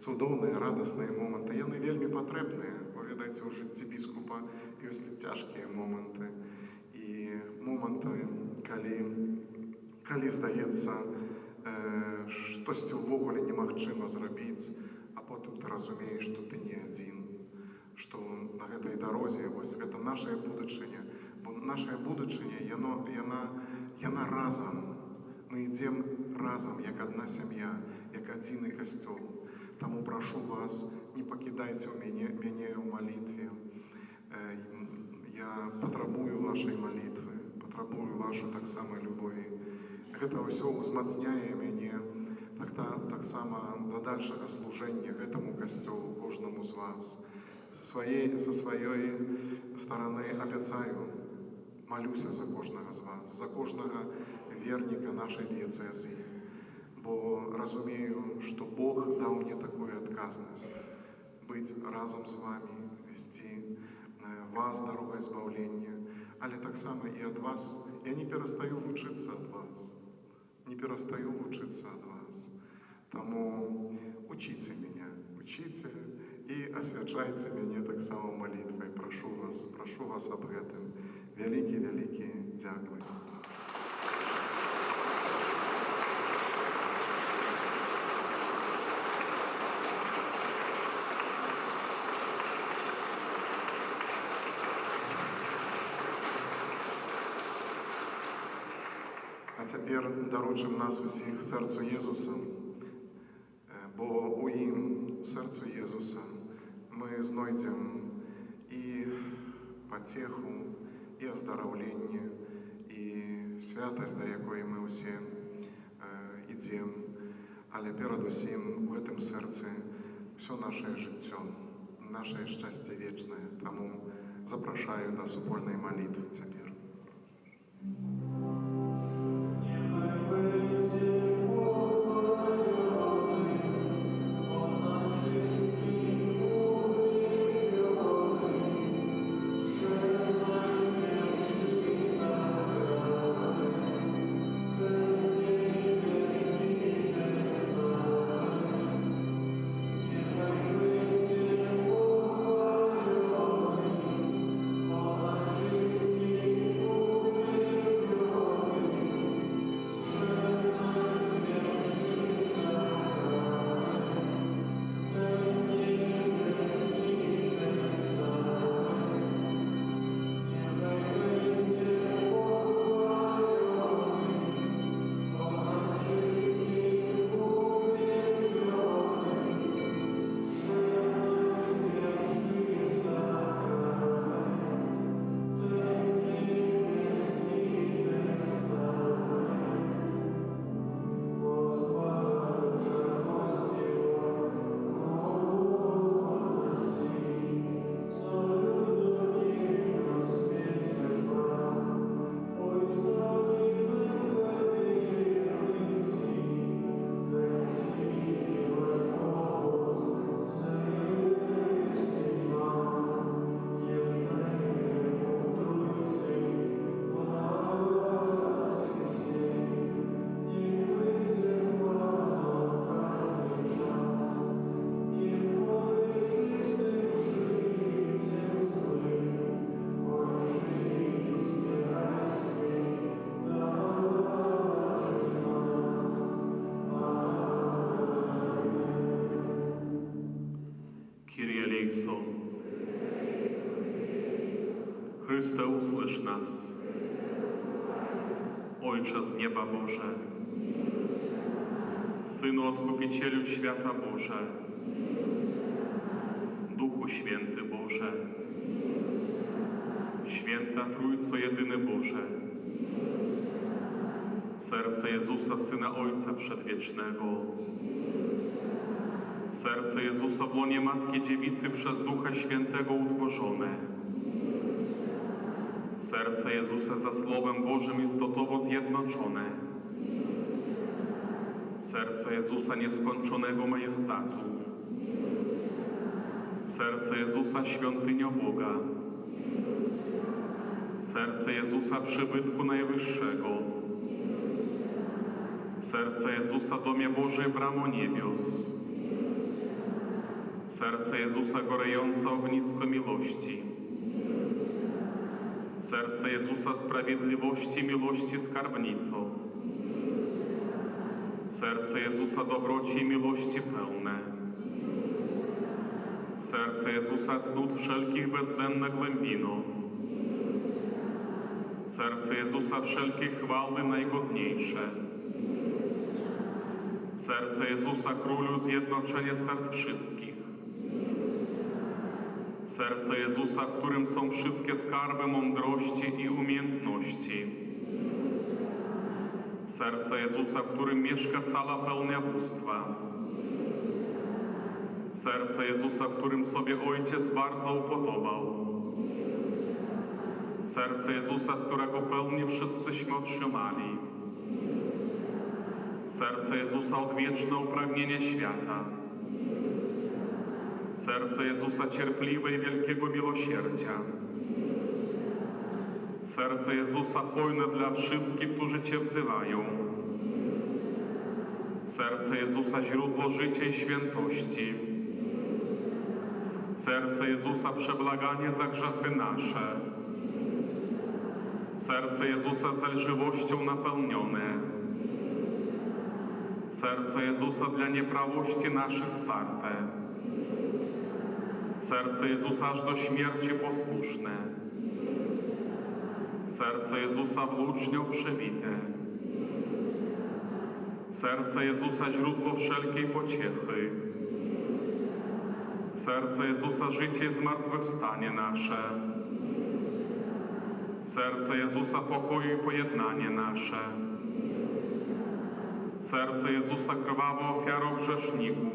цудоўныя, радасныя моманты. Яны вельмі патрэбныя, бо, ведаеце, у жыцці біскупа ёсць цяжкія моманты. І моманты, калі здаецца, штосьці ўвогуле немагчыма зрабіць, а потым ты разумееш, што ты не адзін, што на гэтай дарозе, вось гэта нашая будучыня, бо нашая будучыня, яна разам. Мы ідзем разам, як адна сям'я, як адзіны касцёл. Таму прашу вас, не пакідайце мяне ў малітве. Я патрабую вашай малітвы, патрабую вашу таксама любові. Гэта ўсё ўзмацняе мяне таксама да дальшага служэння гэтаму касцёлу, кожнаму з вас. Са сваёй стараны абяцаю Молюся за кожного з вас, за кожного вірника нашої дієцезії, бо розумію, що Бог дав мені таку відказність бути разом з вами, вести вас дорогою збавлення, але так само і від вас. Я не перестаю вчитися від вас, не перестаю вчитися від вас. Тому учіться мене, учіться і освячайте мене так само молитвою. Прошу вас об этом. Велике дякую. А тепер доручимо нас усіх серцю Єзуса, бо у їм, серцю Єзуса, ми знайдемо і потеху, і оздоровлення, і святость, до якої ми усі йдемо. Але перед усім в цьому серці все наше життя, наше щастя вічне. Тому запрошую до супольної молитви тепер. Chryste, usłysz nas. Ojcze z nieba Boże, Synu Odkupicielu świata Boże, Duchu Święty Boże, Święta Trójco Jedyny Boże, serce Jezusa, Syna Ojca Przedwiecznego, serce Jezusa w łonie Matki Dziewicy przez Ducha Świętego utworzone, serce Jezusa za Słowem Bożym istotowo zjednoczone, serce Jezusa nieskończonego majestatu, serce Jezusa świątynią Boga, serce Jezusa przybytku Najwyższego, serce Jezusa domie Bożej bramo niebios, serce Jezusa gorejące ognisko miłości, serce Jezusa sprawiedliwości, miłości skarbnico, serce Jezusa dobroci i miłości pełne, serce Jezusa cnót wszelkich bezdenne głębino, serce Jezusa wszelkie chwały najgodniejsze, serce Jezusa Królu zjednoczenie serc wszystkich, serce Jezusa, w którym są wszystkie skarby mądrości i umiejętności, serce Jezusa, w którym mieszka cała pełnia bóstwa, serce Jezusa, w którym sobie Ojciec bardzo upodobał, Serce Jezusa, z którego pełni wszyscyśmy otrzymali. Serce Jezusa, odwieczne upragnienie świata. Serce Jezusa, cierpliwe i wielkiego miłosierdzia. Serce Jezusa, hojne dla wszystkich, którzy Cię wzywają. Serce Jezusa, źródło życia i świętości. Serce Jezusa, przebłaganie za grzechy nasze. Serce Jezusa, zelżywością napełnione. Serce Jezusa, dla nieprawości naszych starte. Serce Jezusa, aż do śmierci posłuszne. Serce Jezusa, włócznią przebite. Serce Jezusa, źródło wszelkiej pociechy. Serce Jezusa, życie i zmartwychwstanie nasze. Serce Jezusa, pokoju i pojednanie nasze. Serce Jezusa, krwawą ofiarą grzeszników.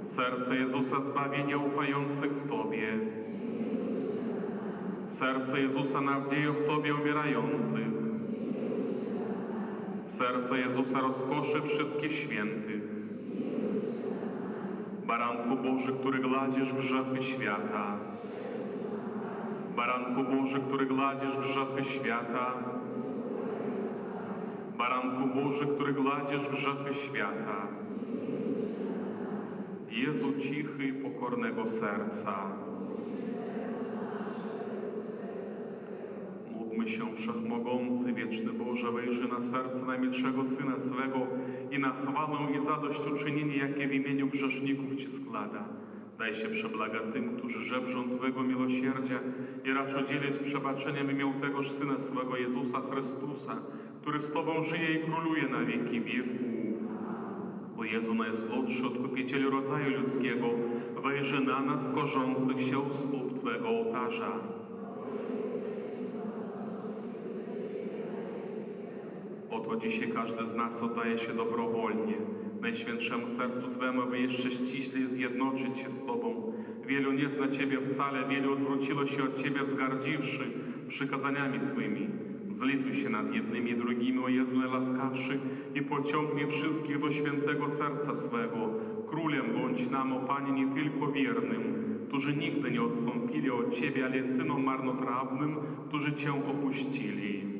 Serce Jezusa, zbawienie ufających w Tobie. Serce Jezusa, nadzieję w Tobie umierających. Serce Jezusa, rozkoszy wszystkich świętych. Baranku Boży, który gladzisz grzechy świata. Baranku Boży, który gladzisz grzechy świata. Baranku Boży, który gladzisz grzechy świata. Jezu cichy i pokornego serca. Módlmy się, Wszechmogący, Wieczny Boże, wejrzy na serce najmilszego Syna swego i na chwałę i zadośćuczynienie, jakie w imieniu grzeszników Ci składa. Daj się przeblaga tym, którzy żebrzą Twego miłosierdzia i racz udzielić przebaczeniem w imię tegoż Syna swego Jezusa Chrystusa, który z Tobą żyje i króluje na wieki wieków. O Jezu, najsłodszy Odkupicielu rodzaju ludzkiego, wejrzy na nas, korzących się u stóp Twego ołtarza. Oto dzisiaj każdy z nas oddaje się dobrowolnie Najświętszemu sercu Twemu, by jeszcze ściślej zjednoczyć się z Tobą. Wielu nie zna Ciebie wcale, wielu odwróciło się od Ciebie, wzgardziwszy przykazaniami Twymi. Zlituj się nad jednymi i drugimi, o Jezu najlaskawszy, i pociągnij wszystkich do świętego serca swego. Królem bądź nam, o Panie, nie tylko wiernym, którzy nigdy nie odstąpili od Ciebie, ale synom marnotrawnym, którzy Cię opuścili.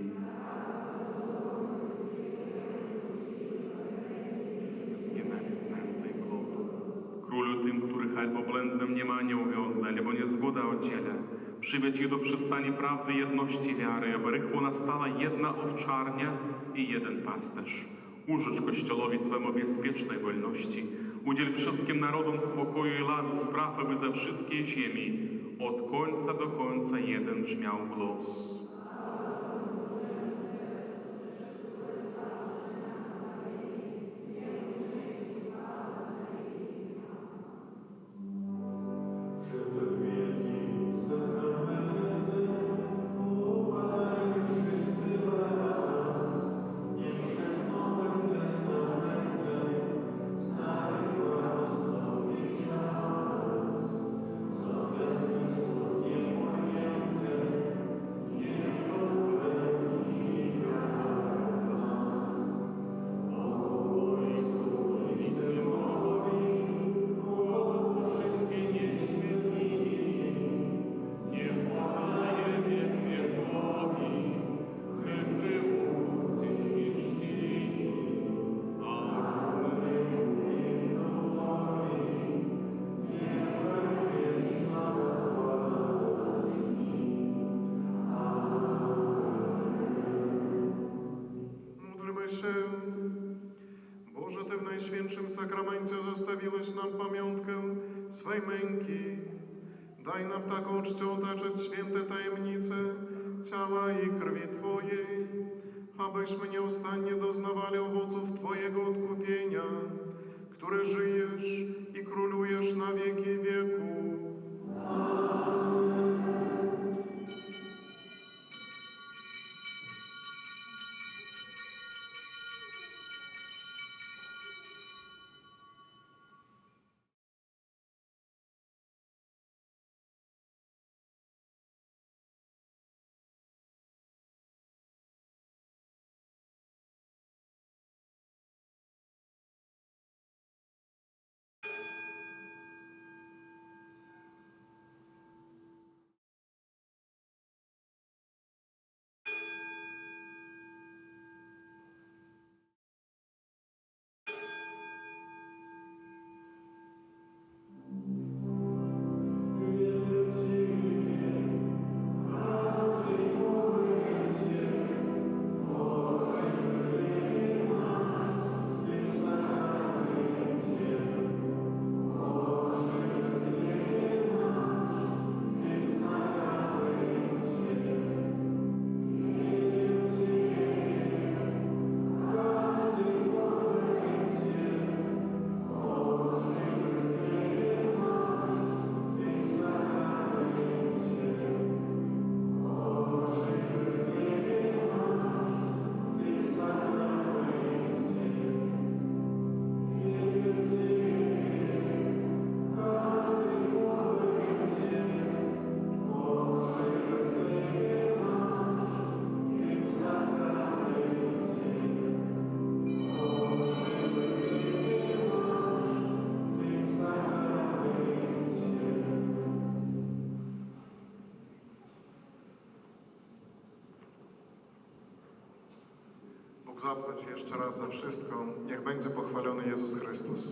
Królu tym, których albo błędne mniemanie uwiodle, albo niezgoda o dziele, przywiedź ich do przystani prawdy, jedności wiary, aby rychło nastała jedna owczarnia i jeden pasterz. Użycz Kościołowi Twemu bezpiecznej wolności. Udziel wszystkim narodom spokoju i ladu spraw, aby ze wszystkiej ziemi od końca do końca jeden brzmiał głos. Boże, Ty w Najświętszym Sakramencie zostawiłeś nam pamiątkę swej męki. Daj nam taką czcią otaczać święte tajemnice ciała i krwi Twojej, abyśmy nieustannie doznawali owoców Twojego odkupienia, który żyjesz i królujesz na wieki wieków. w zapłacie jeszcze raz za wszystko. Niech będzie pochwalony Jezus Chrystus.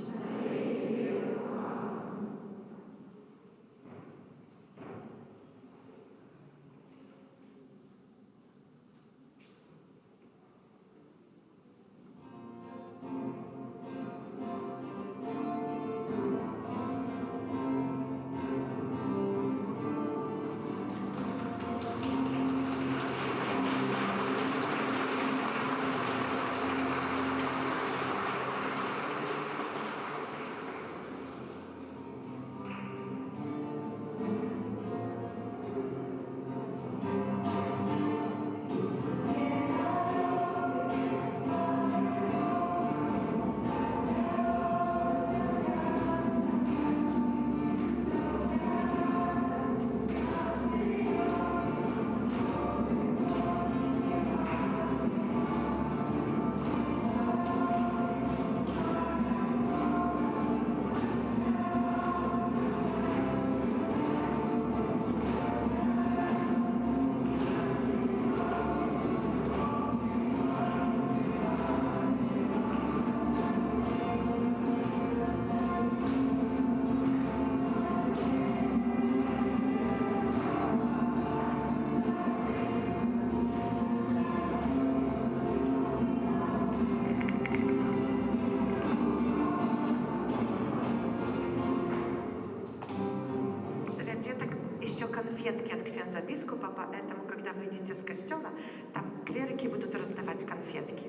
Для деток еще конфетки от księdza biskupa, поэтому, когда выйдете с костела, там клерики будут раздавать конфетки.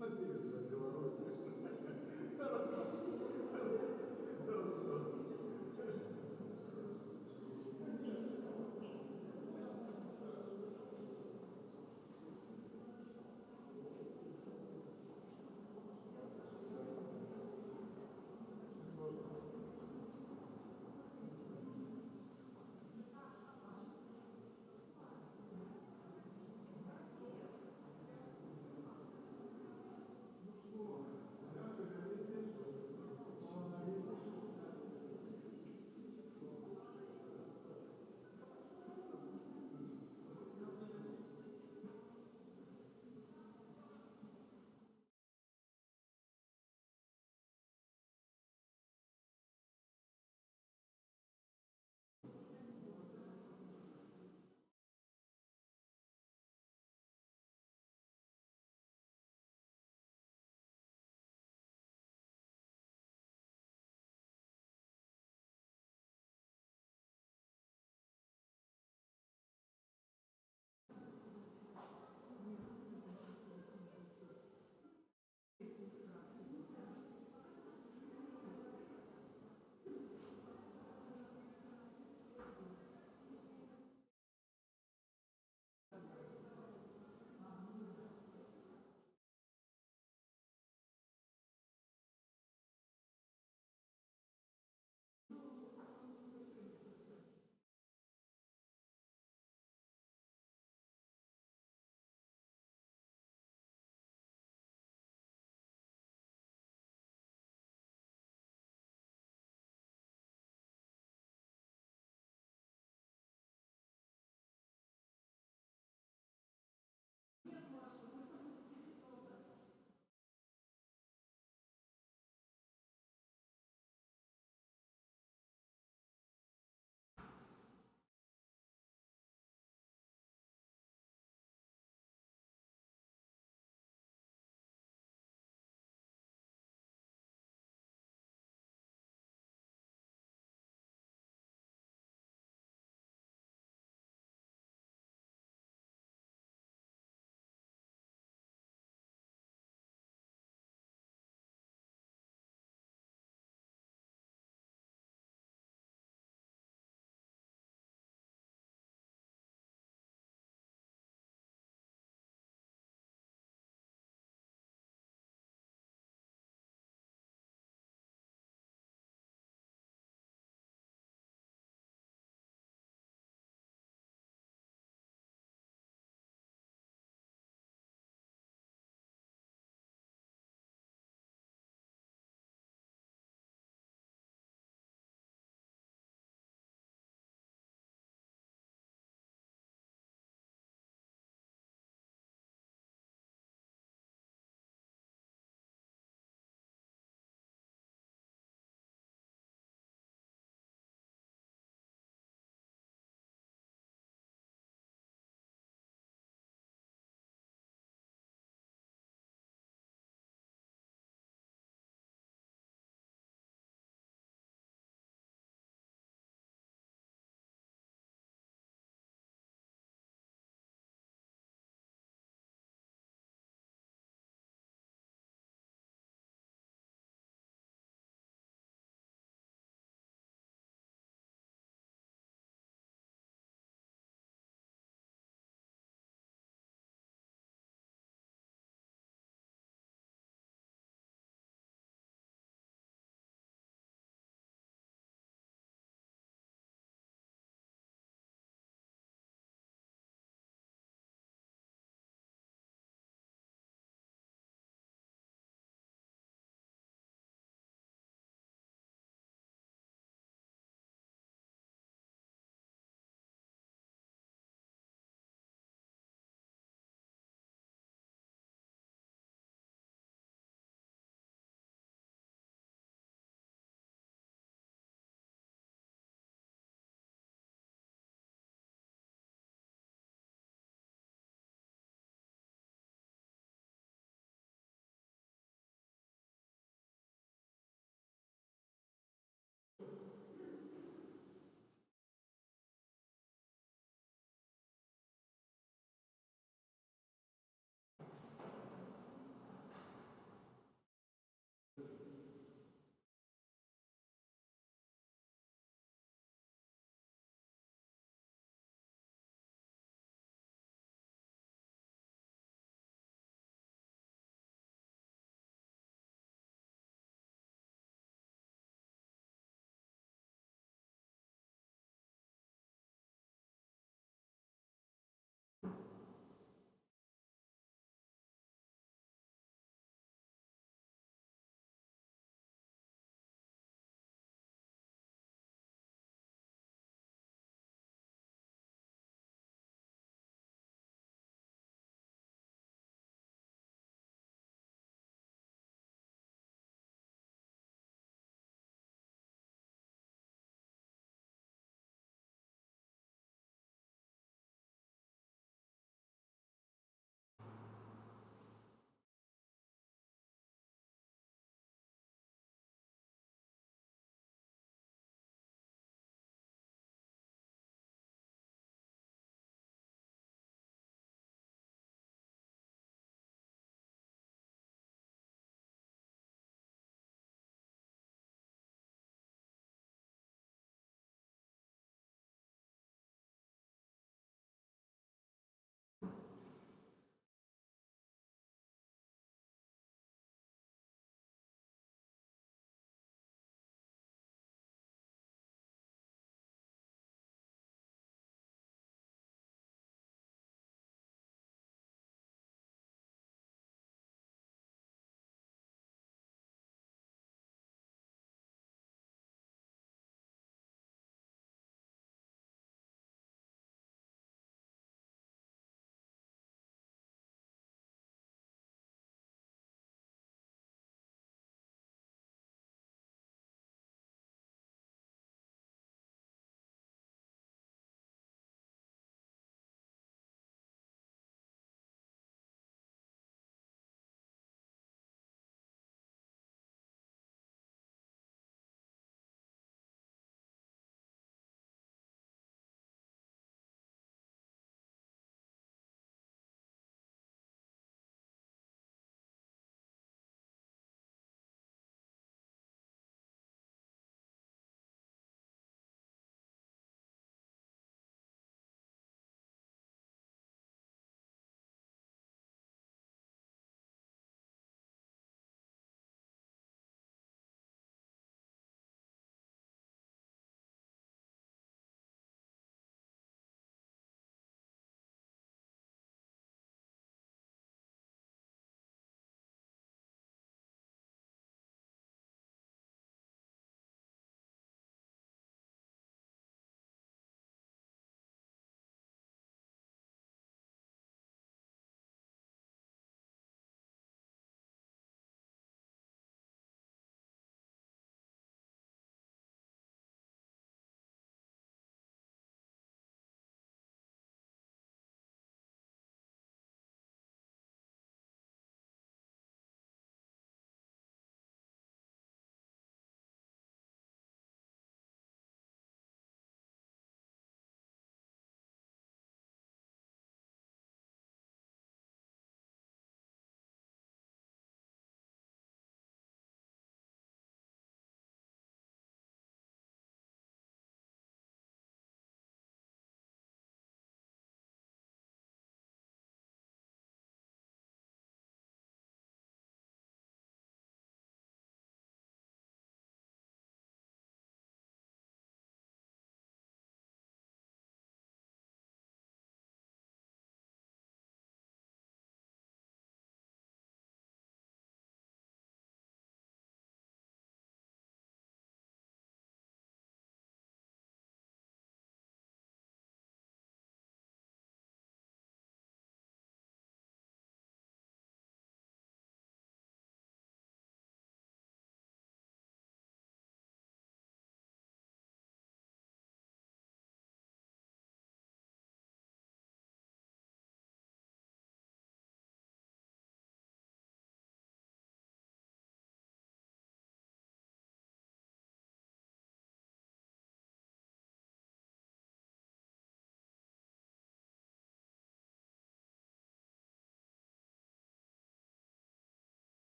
Надеюсь.